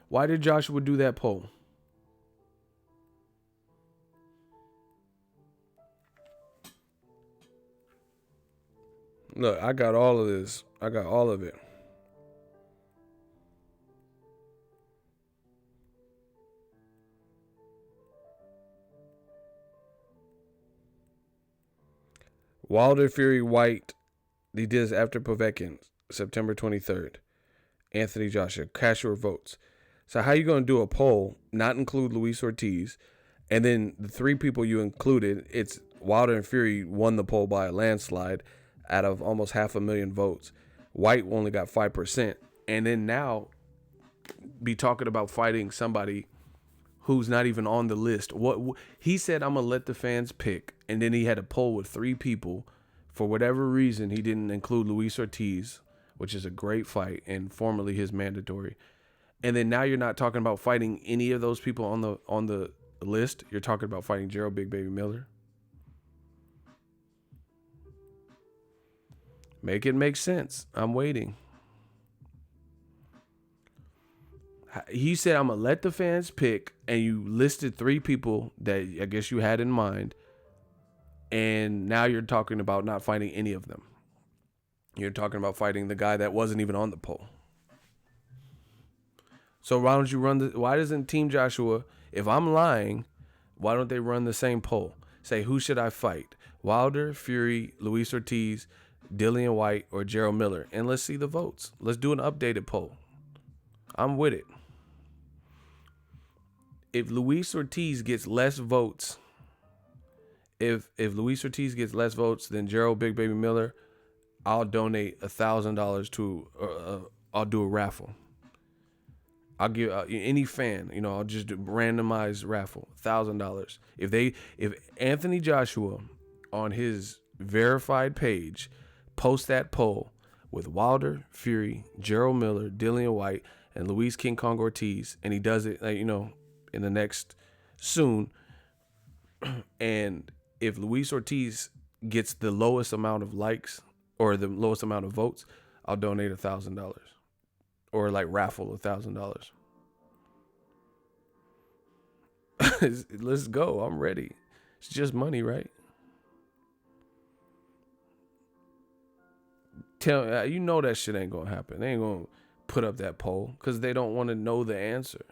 Why did Joshua do that poll? Look, I got all of this. I got all of it. Wilder, Fury, White. He did this after Povetkin, September 23rd. Anthony Joshua, cast your votes. So how you going to do a poll, not include Luis Ortiz, and then the three people you included, it's Wilder and Fury won the poll by a landslide out of almost 500,000 votes. White only got 5%. And then now be talking about fighting somebody who's not even on the list. What he said, I'm going to let the fans pick. And then he had a poll with three people. For whatever reason, he didn't include Luis Ortiz, which is a great fight and formerly his mandatory. And then now you're not talking about fighting any of those people on the list. You're talking about fighting Gerald Big Baby Miller. Make it make sense. I'm waiting. He said, I'm going to let the fans pick, and you listed three people that I guess you had in mind, and now you're talking about not fighting any of them. You're talking about fighting the guy that wasn't even on the poll. So why don't you why doesn't Team Joshua, if I'm lying, why don't they run the same poll? Say, who should I fight? Wilder, Fury, Luis Ortiz, Dillian White, or Gerald Miller? And let's see the votes. Let's do an updated poll. I'm with it. If Luis Ortiz gets less votes, if Luis Ortiz gets less votes than Gerald Big Baby Miller, I'll donate $1,000 to, I'll do a raffle. I'll give any fan, I'll just do randomized raffle, $1,000. If Anthony Joshua on his verified page posts that poll with Wilder, Fury, Gerald Miller, Dillian White, and Luis King Kong Ortiz, and he does it, in the next soon, and if Luis Ortiz gets the lowest amount of likes or the lowest amount of votes, I'll donate $1,000. Or raffle $1,000. Let's go. I'm ready. It's just money, right? Tell you know that shit ain't gonna happen. They ain't gonna put up that poll because they don't want to know the answer.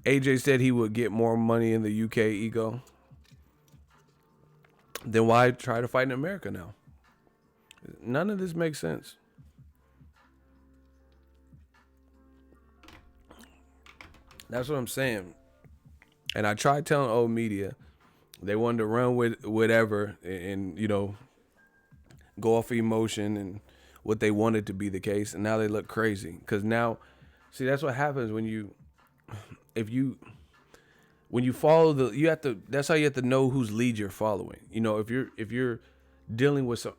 AJ said he would get more money in the UK, Ego. Then why try to fight in America now? None of this makes sense. That's what I'm saying. And I tried telling old media, they wanted to run with whatever and go off of emotion and what they wanted to be the case. And now they look crazy. Because now, see, that's what happens when you follow that's how you have to know whose lead you're following. If you're dealing with some,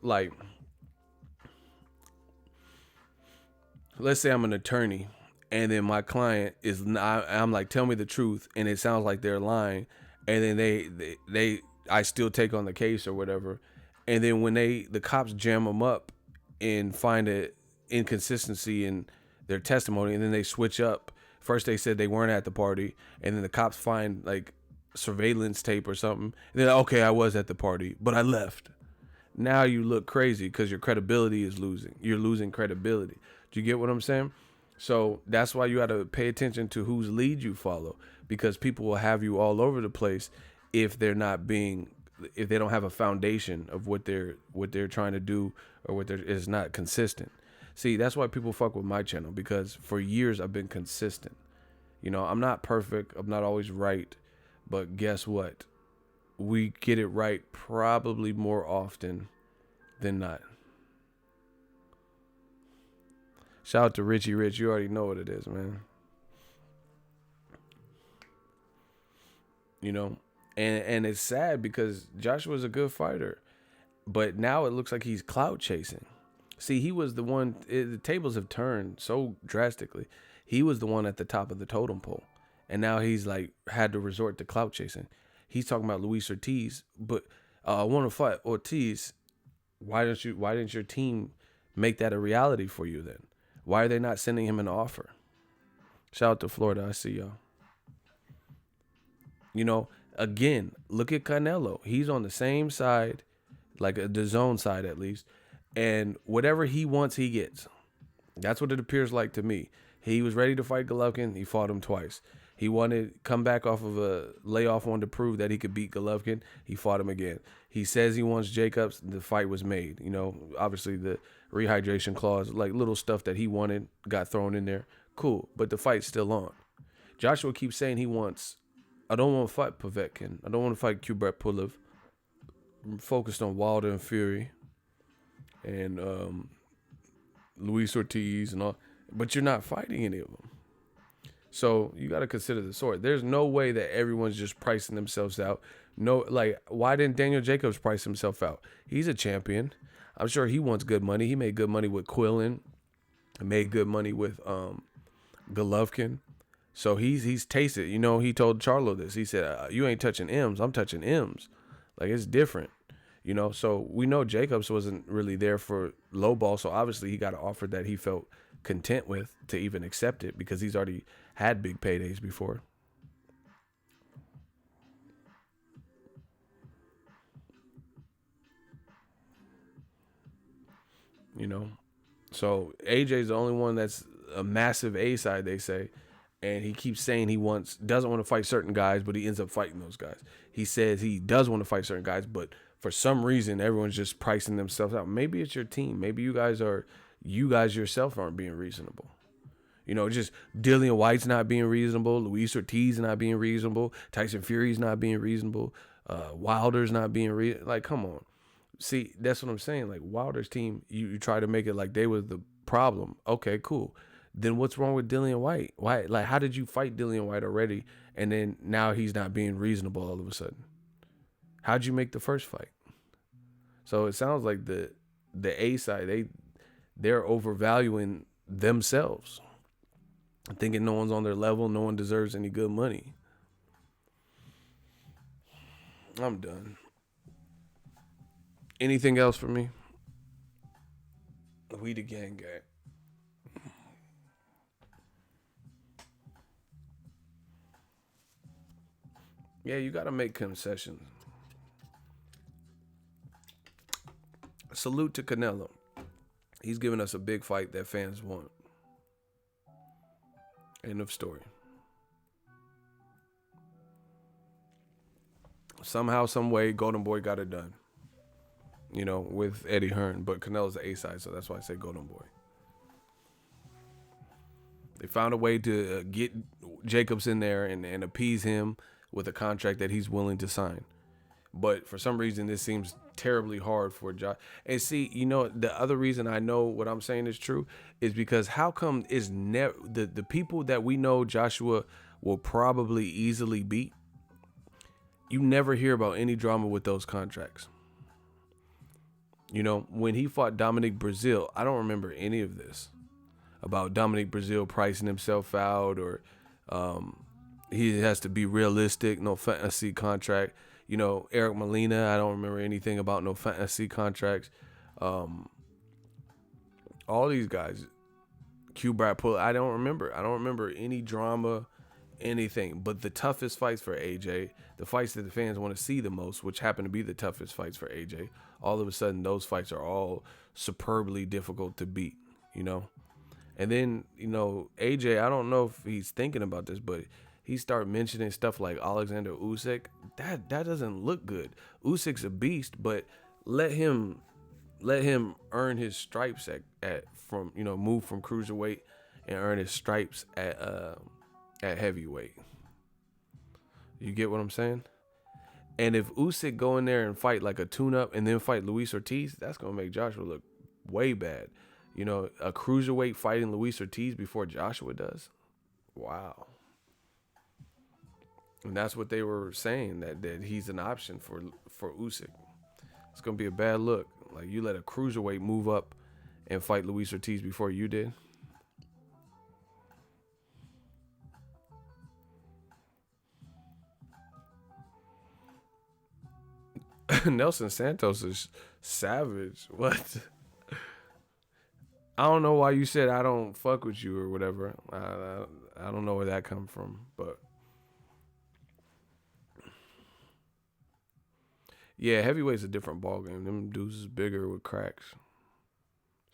let's say I'm an attorney and then my client is not, I'm like, tell me the truth, and it sounds like they're lying, and then I still take on the case or whatever, and then when the cops jam them up and find an inconsistency in their testimony, and then they switch up. First they said they weren't at the party, and then the cops find surveillance tape or something. And then, okay, I was at the party, but I left. Now you look crazy because your credibility is losing. You're losing credibility. Do you get what I'm saying? So that's why you got to pay attention to whose lead you follow, because people will have you all over the place if they're not being if they don't have a foundation of what they're trying to do, or what is not consistent. See, that's why people fuck with my channel, because for years I've been consistent. I'm not perfect. I'm not always right. But guess what? We get it right probably more often than not. Shout out to Richie Rich. You already know what it is, man. And it's sad because Joshua's a good fighter, but now it looks like he's clout chasing. See, he was the one, the tables have turned so drastically. He was the one at the top of the totem pole, and now he's like had to resort to clout chasing. He's talking about Luis Ortiz, but I want to fight Ortiz. Why didn't your team make that a reality for you then? Why are they not sending him an offer? Shout out to Florida. I see y'all. Again, look at Canelo. He's on the same side, like the zone side at least. And whatever he wants, he gets. That's what it appears like to me. He was ready to fight Golovkin. He fought him twice. He wanted to come back off of a layoff one to prove that he could beat Golovkin. He fought him again. He says he wants Jacobs. The fight was made. Obviously the rehydration clause, like little stuff that he wanted got thrown in there. Cool. But the fight's still on. Joshua keeps saying I don't want to fight Povetkin. I don't want to fight Kubrat Pulev. I'm focused on Wilder and Fury and Luis Ortiz and all. But you're not fighting any of them. So you got to consider the sort. There's no way that everyone's just pricing themselves out. No, like, why didn't Daniel Jacobs price himself out? He's a champion. I'm sure he wants good money. He made good money with Quillen. He made good money with Golovkin. So he's tasted. He told Charlo this. He said, you ain't touching M's. I'm touching M's. Like, it's different. So we know Jacobs wasn't really there for low ball. So obviously he got an offer that he felt content with to even accept it, because he's already had big paydays before. So AJ's the only one that's a massive A side, they say. And he keeps saying doesn't want to fight certain guys, but he ends up fighting those guys. He says he does want to fight certain guys, but for some reason, everyone's just pricing themselves out. Maybe it's your team. Maybe you guys yourself aren't being reasonable. Just Dillian White's not being reasonable. Luis Ortiz not being reasonable. Tyson Fury's not being reasonable. Wilder's not being like, come on. See, that's what I'm saying. Like, Wilder's team, you try to make it like they were the problem. Okay, cool. Then what's wrong with Dillian White? Why? Like, how did you fight Dillian White already, and then now he's not being reasonable all of a sudden? How'd you make the first fight? So it sounds like the A side, they're overvaluing themselves, thinking no one's on their level, no one deserves any good money. I'm done. Anything else for me? We the gang. Yeah, you got to make concessions. Salute to Canelo. He's giving us a big fight that fans want. End of story. Somehow, some way, Golden Boy got it done. With Eddie Hearn. But Canelo's the A side, so that's why I say Golden Boy. They found a way to get Jacobs in there and appease him with a contract that he's willing to sign. But for some reason, this seems terribly hard for Josh. And see, the other reason I know what I'm saying is true is because how come is never the people that we know Joshua will probably easily beat, you never hear about any drama with those contracts. When he fought Dominic Breazeale, I don't remember any of this about Dominic Breazeale pricing himself out, or he has to be realistic, no fantasy contract. Eric Molina, I don't remember anything about no fantasy contracts. All these guys, Kubrat Pull, I don't remember any drama, anything. But the toughest fights for AJ, the fights that the fans want to see the most, which happen to be the toughest fights for AJ, all of a sudden those fights are all superbly difficult to beat, And then, AJ, I don't know if he's thinking about this, but he start mentioning stuff like Alexander Usyk, that doesn't look good. Usyk's a beast, but let him earn his stripes at from move from cruiserweight and earn his stripes at heavyweight. You get what I'm saying? And if Usyk go in there and fight like a tune-up and then fight Luis Ortiz, that's gonna make Joshua look way bad. A cruiserweight fighting Luis Ortiz before Joshua does. Wow. And that's what they were saying, that he's an option for Usyk. It's gonna be a bad look. Like, you let a cruiserweight move up and fight Luis Ortiz before you did. Nelson Santos is savage. What? I don't know why you said I don't fuck with you or whatever. I don't know where that come from, but yeah, heavyweight's a different ballgame. Them dudes is bigger with cracks.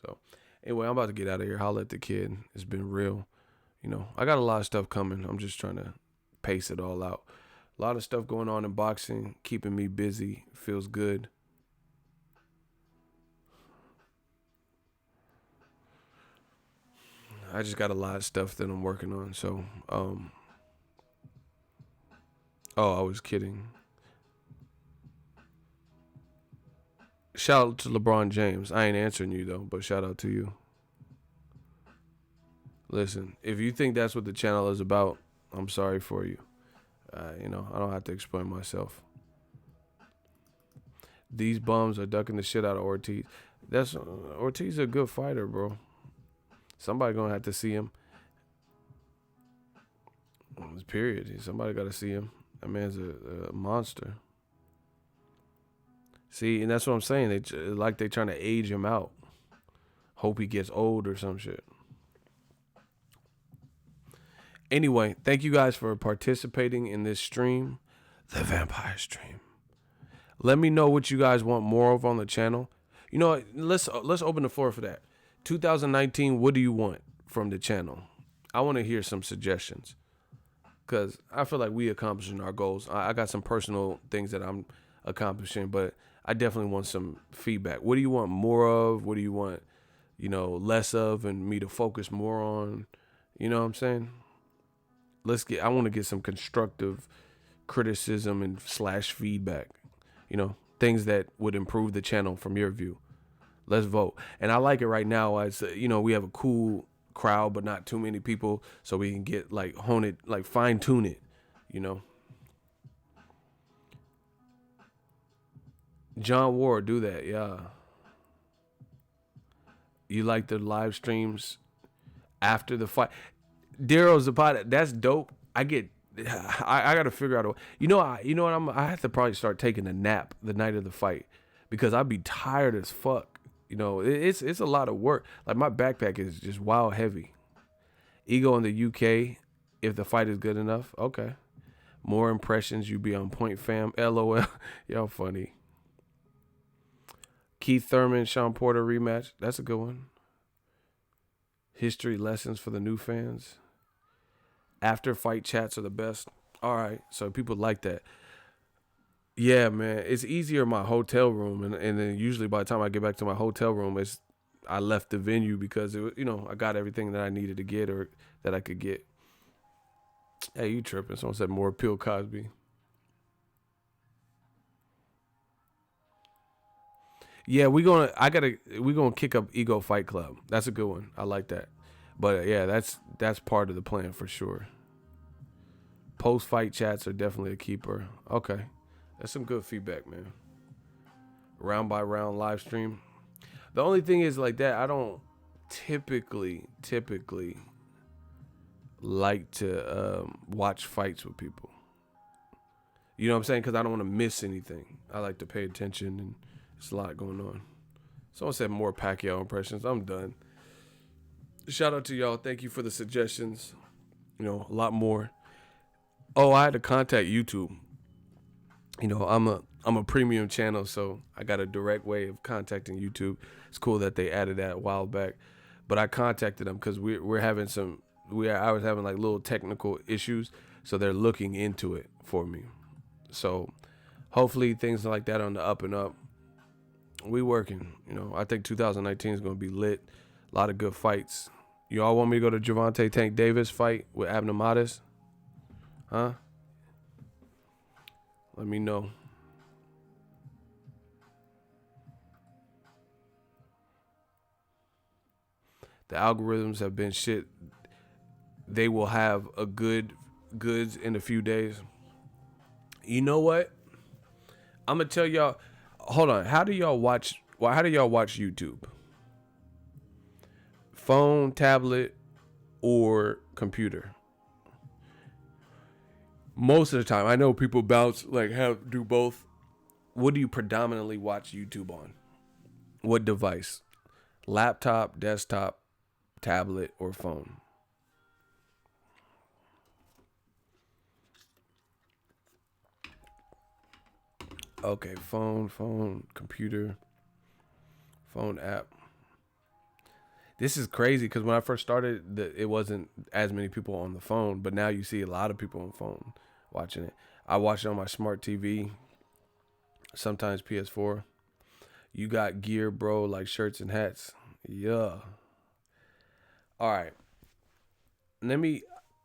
So anyway, I'm about to get out of here. Holla at the kid. It's been real. I got a lot of stuff coming. I'm just trying to pace it all out. A lot of stuff going on in boxing, keeping me busy. Feels good. I just got a lot of stuff that I'm working on. So, oh, I was kidding. Shout out to LeBron James. I ain't answering you though, but shout out to you. Listen, if you think that's what the channel is about, I'm sorry for you. I don't have to explain myself. These bums are ducking the shit out of Ortiz. Ortiz is a good fighter, bro. Somebody gonna have to see him. Period. Somebody got to see him. That man's a monster. See, and that's what I'm saying. They trying to age him out. Hope he gets old or some shit. Anyway, thank you guys for participating in this stream, the Vampire Stream. Let me know what you guys want more of on the channel. Let's open the floor for that. 2019, what do you want from the channel? I want to hear some suggestions, because I feel like we accomplishing our goals. I got some personal things that I'm accomplishing, but I definitely want some feedback. What do you want more of? What do you want, less of, and me to focus more on? You know what I'm saying? I want to get some constructive criticism and / feedback, things that would improve the channel from your view. Let's vote. And I like it right now as, we have a cool crowd, but not too many people, so we can get hone it, fine tune it, John Ward, do that. Yeah. You like the live streams after the fight? Daryl Zapata, that's dope. I got to figure out a way. You know what? I have to probably start taking a nap the night of the fight, because I'd be tired as fuck. It's a lot of work. Like, my backpack is just wild heavy. Ego in the UK, if the fight is good enough, okay. More impressions, you be on point, fam. LOL. Y'all funny. Keith Thurman, Sean Porter rematch. That's a good one. History lessons for the new fans. After fight chats are the best. All right, so people like that. Yeah, man, it's easier in my hotel room, and then usually by the time I get back to my hotel room, I left the venue, because it, I got everything that I needed to get or that I could get. Hey, you tripping? Someone said more Bill Cosby. Yeah, we're gonna kick up Ego Fight Club. That's a good one. I like that. But yeah, that's part of the plan for sure. Post-fight chats are definitely a keeper. Okay. That's some good feedback, man. Round by round live stream. The only thing is, like that, I don't typically like to watch fights with people. You know what I'm saying? Because I don't want to miss anything. I like to pay attention, and there's a lot going on. Someone said more Pacquiao impressions. I'm done. Shout out to y'all. Thank you for the suggestions. A lot more. Oh, I had to contact YouTube. I'm a premium channel, so I got a direct way of contacting YouTube. It's cool that they added that a while back, but I contacted them because we're having some I was having like little technical issues, so they're looking into it for me. So hopefully things like that on the up and up. We working, I think 2019 is gonna be lit. A lot of good fights. You all want me to go to Gervonta Tank Davis fight with Abner Modest? Huh? Let me know. The algorithms have been shit. They will have a goods in a few days. You know what? I'm gonna tell y'all. Hold on. How do y'all watch YouTube? Phone, tablet, or computer? Most of the time, I know people bounce do both. What do you predominantly watch YouTube on? What device? Laptop, desktop, tablet, or phone? Okay, phone, computer, phone app. This is crazy because when I first started, it wasn't as many people on the phone, but now you see a lot of people on phone watching it. I watch it on my smart TV, sometimes PS4. You got gear, bro, like shirts and hats. Yeah. All right.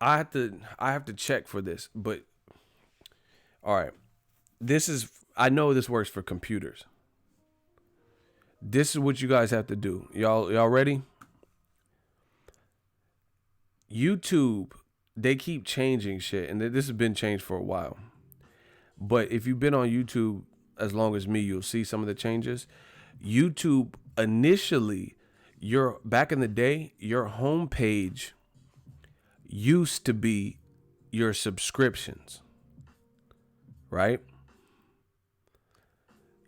I have to check for this, but all right. I know this works for computers. This is what you guys have to do. Y'all ready? YouTube, they keep changing shit, and this has been changed for a while. But if you've been on YouTube as long as me, you'll see some of the changes. YouTube initially, back in the day, your homepage used to be your subscriptions, right?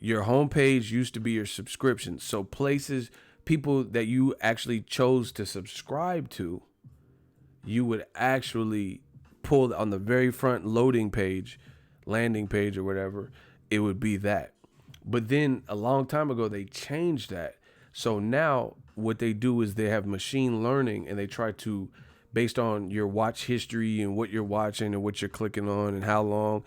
Your homepage used to be your subscriptions. So people that you actually chose to subscribe to, you would actually pull on the very front landing page or whatever, it would be that. But then a long time ago, they changed that. So now what they do is they have machine learning, and they try to, based on your watch history and what you're watching and what you're clicking on and how long,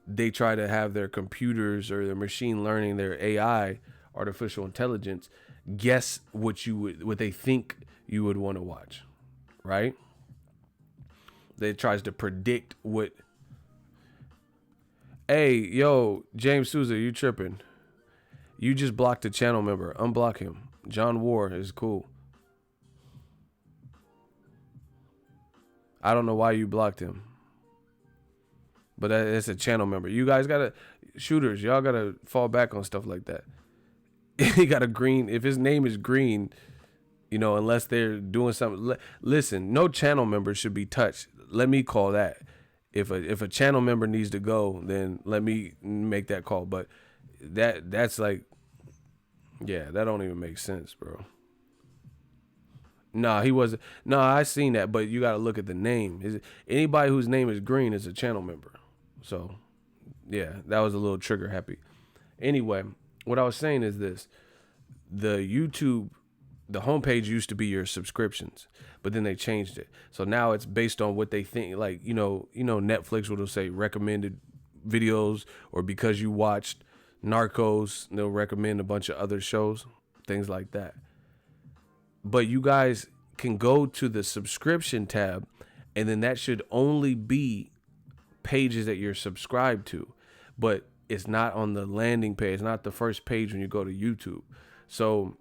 they try to have their computers or their machine learning, their AI, artificial intelligence, guess what they think you would want to watch, right? They tries to predict what. Hey, yo, James Souza, you tripping? You just blocked a channel member. Unblock him. John War is cool. I don't know why you blocked him, but it's a channel member. You guys shooters, y'all gotta fall back on stuff like that. He got a green. If his name is green, unless they're doing something. Listen, no channel member should be touched. Let me call that. If a channel member needs to go, then let me make that call. But that's like, yeah, that don't even make sense, bro. Nah, he wasn't. Nah, I seen that, but you got to look at the name. Anybody whose name is green is a channel member. So, yeah, that was a little trigger happy. Anyway, what I was saying is this: the homepage used to be your subscriptions, but then they changed it. So now it's based on what they think. Like, Netflix will say recommended videos, or because you watched Narcos, they'll recommend a bunch of other shows, things like that. But you guys can go to the subscription tab, and then that should only be pages that you're subscribed to. But it's not on the landing page, not the first page when you go to YouTube. So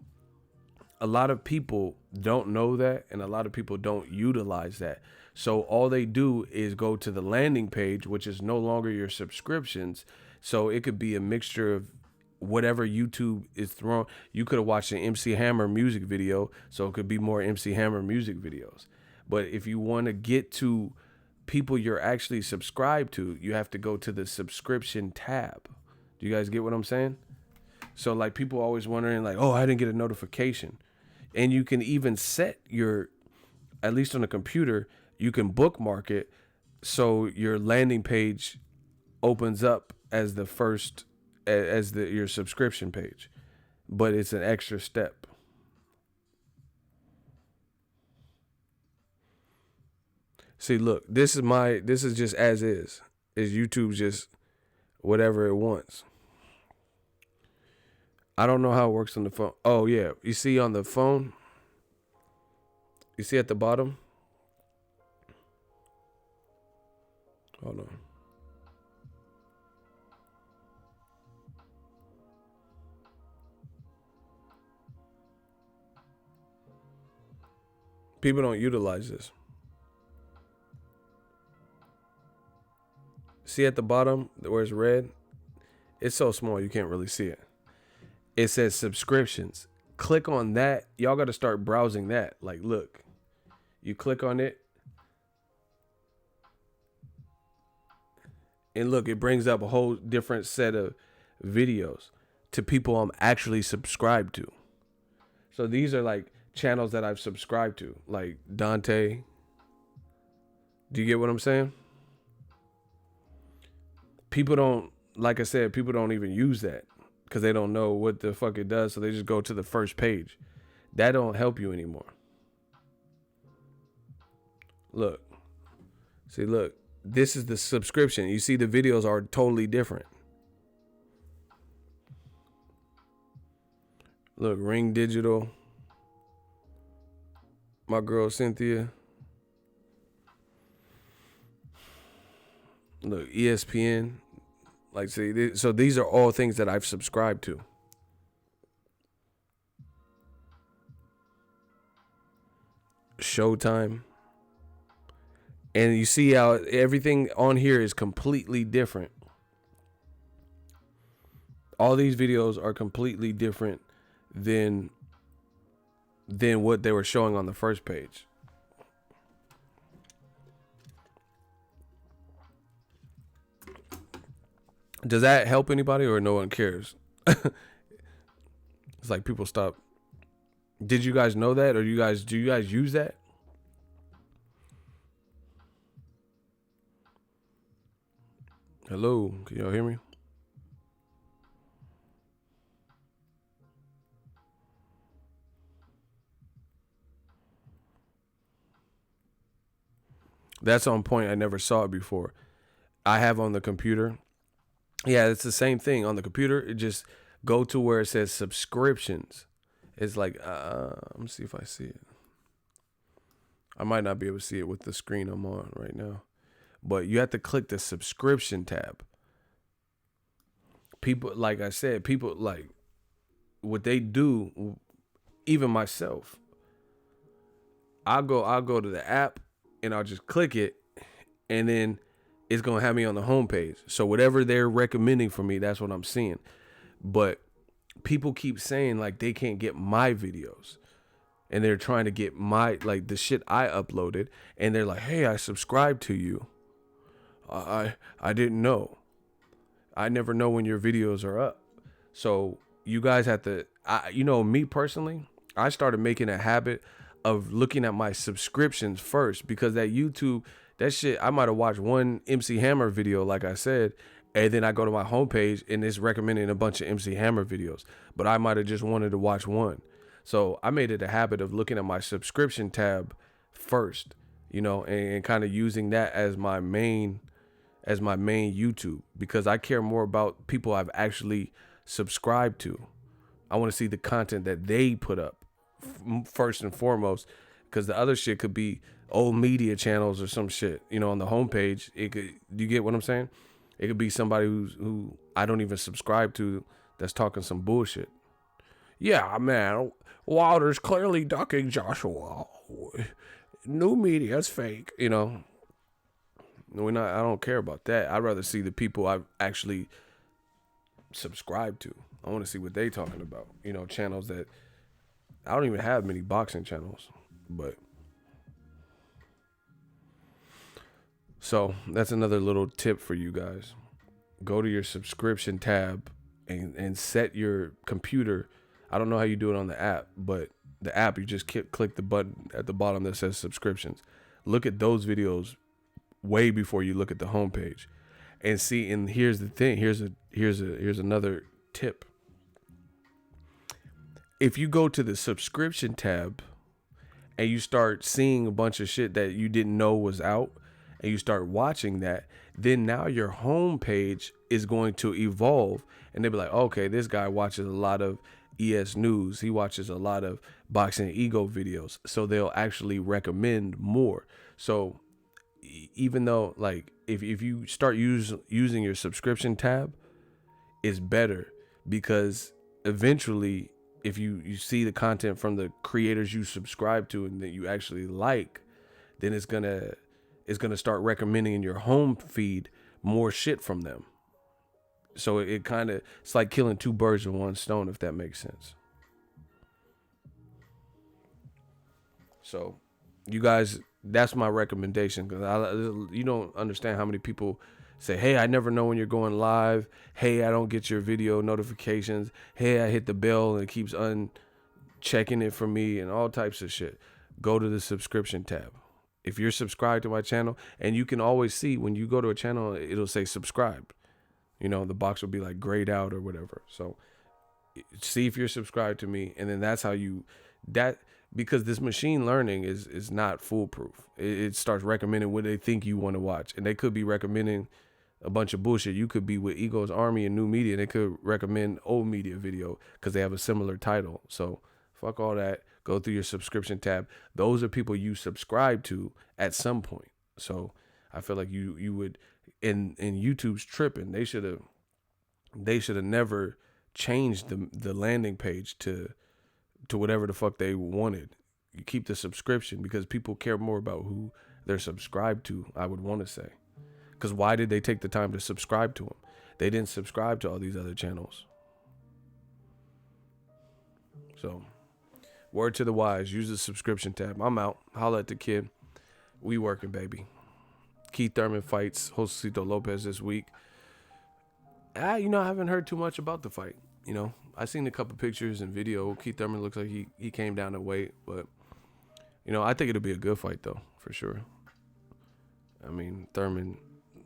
a lot of people don't know that, and a lot of people don't utilize that. So all they do is go to the landing page, which is no longer your subscriptions. So it could be a mixture of whatever YouTube is throwing. You could have watched an MC Hammer music video, so it could be more MC Hammer music videos. But if you want to get to people you're actually subscribed to, you have to go to the subscription tab. Do you guys get what I'm saying? So like people always wondering like, oh, I didn't get a notification. And you can even set at least on a computer, you can bookmark it so your landing page opens up as the first, your subscription page, but it's an extra step. See, look, this is just as is. Is YouTube just whatever it wants? I don't know how it works on the phone. Oh yeah, you see on the phone. You see at the bottom. Hold on. People don't utilize this. See at the bottom where it's red? It's so small you can't really see it. It says subscriptions. Click on that. Y'all got to start browsing that. Like, look. You click on it. And look, it brings up a whole different set of videos to people I'm actually subscribed to. So these are like channels that I've subscribed to. Like Dante. Do you get what I'm saying? People don't, like I said, people don't even use that because they don't know what the fuck it does. So they just go to the first page. That don't help you anymore. Look. See, look. This is the subscription. You see the videos are totally different. Look, Ring Digital. My girl Cynthia. Look, ESPN. Like, see, so these are all things that I've subscribed to. Showtime. And you see how everything on here is completely different. All these videos are completely different than what they were showing on the first page. Does that help anybody or no one cares? It's like people stop. Did you guys know that, or do you guys use that? Hello, can y'all hear me? That's on point. I never saw it before. I have on the computer. Yeah, it's the same thing on the computer. It just go to where it says subscriptions. It's like, let me see if I see it. I might not be able to see it with the screen I'm on right now. But you have to click the subscription tab. People, like I said, people like what they do, even myself. I'll go to the app and I'll just click it, and then it's gonna have me on the homepage. So whatever they're recommending for me, that's what I'm seeing. But people keep saying like they can't get my videos. And they're trying to get my, like, the shit I uploaded, and they're like, hey, I subscribed to you. I didn't know. I never know when your videos are up. So you guys have to, me personally, I started making a habit of looking at my subscriptions first, because that YouTube, that shit, I might have watched one MC Hammer video, like I said, and then I go to my homepage and it's recommending a bunch of MC Hammer videos, but I might have just wanted to watch one. So I made it a habit of looking at my subscription tab first, and kind of using that as my main YouTube, because I care more about people I've actually subscribed to. I want to see the content that they put up first and foremost, because the other shit could be old media channels or some shit, on the homepage. It could, you get what I'm saying? It could be somebody who I don't even subscribe to that's talking some bullshit. Yeah, man, Wilder's clearly ducking Joshua. New media's fake, I don't care about that. I'd rather see the people I've actually subscribed to. I want to see what they talking about. Channels that I don't even have many boxing channels, but so that's another little tip for you guys. Go to your subscription tab and set your computer. I don't know how you do it on the app, but the app, you just click the button at the bottom that says subscriptions. Look at those videos way before you look at the homepage, and see. And here's the thing. Here's another tip. If you go to the subscription tab and you start seeing a bunch of shit that you didn't know was out, and you start watching that, then now your homepage is going to evolve, and they'll be like, okay, this guy watches a lot of ES News. He watches a lot of Boxingego videos. So they'll actually recommend more. So even though, like, if you start using your subscription tab, it's better, because eventually, if you see the content from the creators you subscribe to and that you actually like, then it's gonna start recommending in your home feed more shit from them. So it's like killing two birds with one stone, if that makes sense. So you guys, that's my recommendation, because you don't understand how many people say, hey, I never know when you're going live. Hey, I don't get your video notifications. Hey, I hit the bell and it keeps unchecking it for me and all types of shit. Go to the subscription tab. If you're subscribed to my channel, and you can always see when you go to a channel, it'll say subscribe. You know, the box will be like grayed out or whatever. So see if you're subscribed to me, and then that's how because this machine learning is not foolproof. It starts recommending what they think you want to watch, and they could be recommending a bunch of bullshit. You could be with Ego's Army and New Media, and they could recommend old media video because they have a similar title. So fuck all that. Go through your subscription tab. Those are people you subscribe to at some point. So I feel like you would, and YouTube's tripping. They should have never changed the landing page to whatever the fuck they wanted. You keep the subscription, because people care more about who they're subscribed to, I would want to say. Because why did they take the time to subscribe to them? They didn't subscribe to all these other channels. So, word to the wise, use the subscription tab. I'm out. Holla at the kid. We working, baby. Keith Thurman fights Josesito Lopez this week. I haven't heard too much about the fight. I seen a couple pictures and video. Keith Thurman looks like he came down to weight, but I think it'll be a good fight though, for sure. I mean, Thurman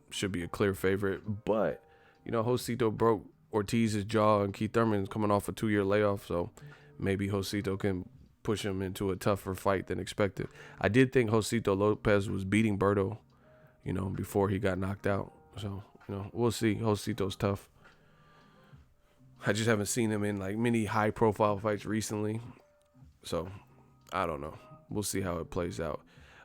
should be a clear favorite, but Josesito broke Ortiz's jaw, and Keith Thurman's coming off a 2-year layoff, so maybe Josesito can push him into a tougher fight than expected. I did think Josesito Lopez was beating Berto, before he got knocked out. So, we'll see. Josesito's tough. I just haven't seen him in like many high profile fights recently. So I don't know. We'll see how it plays out.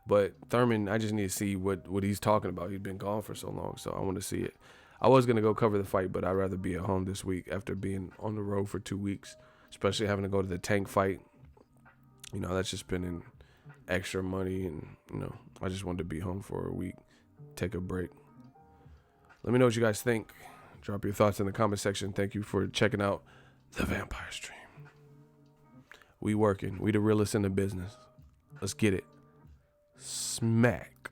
But Thurman, I just need to see what he's talking about. He's been gone for so long, so I want to see it. I was going to go cover the fight, but I'd rather be at home this week after being on the road for 2 weeks, especially having to go to the Tank fight. That's just been in extra money, and, I just wanted to be home for a week, take a break. Let me know what you guys think. Drop your thoughts in the comment section. Thank you for checking out the Vampire Stream. We working. We the realest in the business. Let's get it. Smack.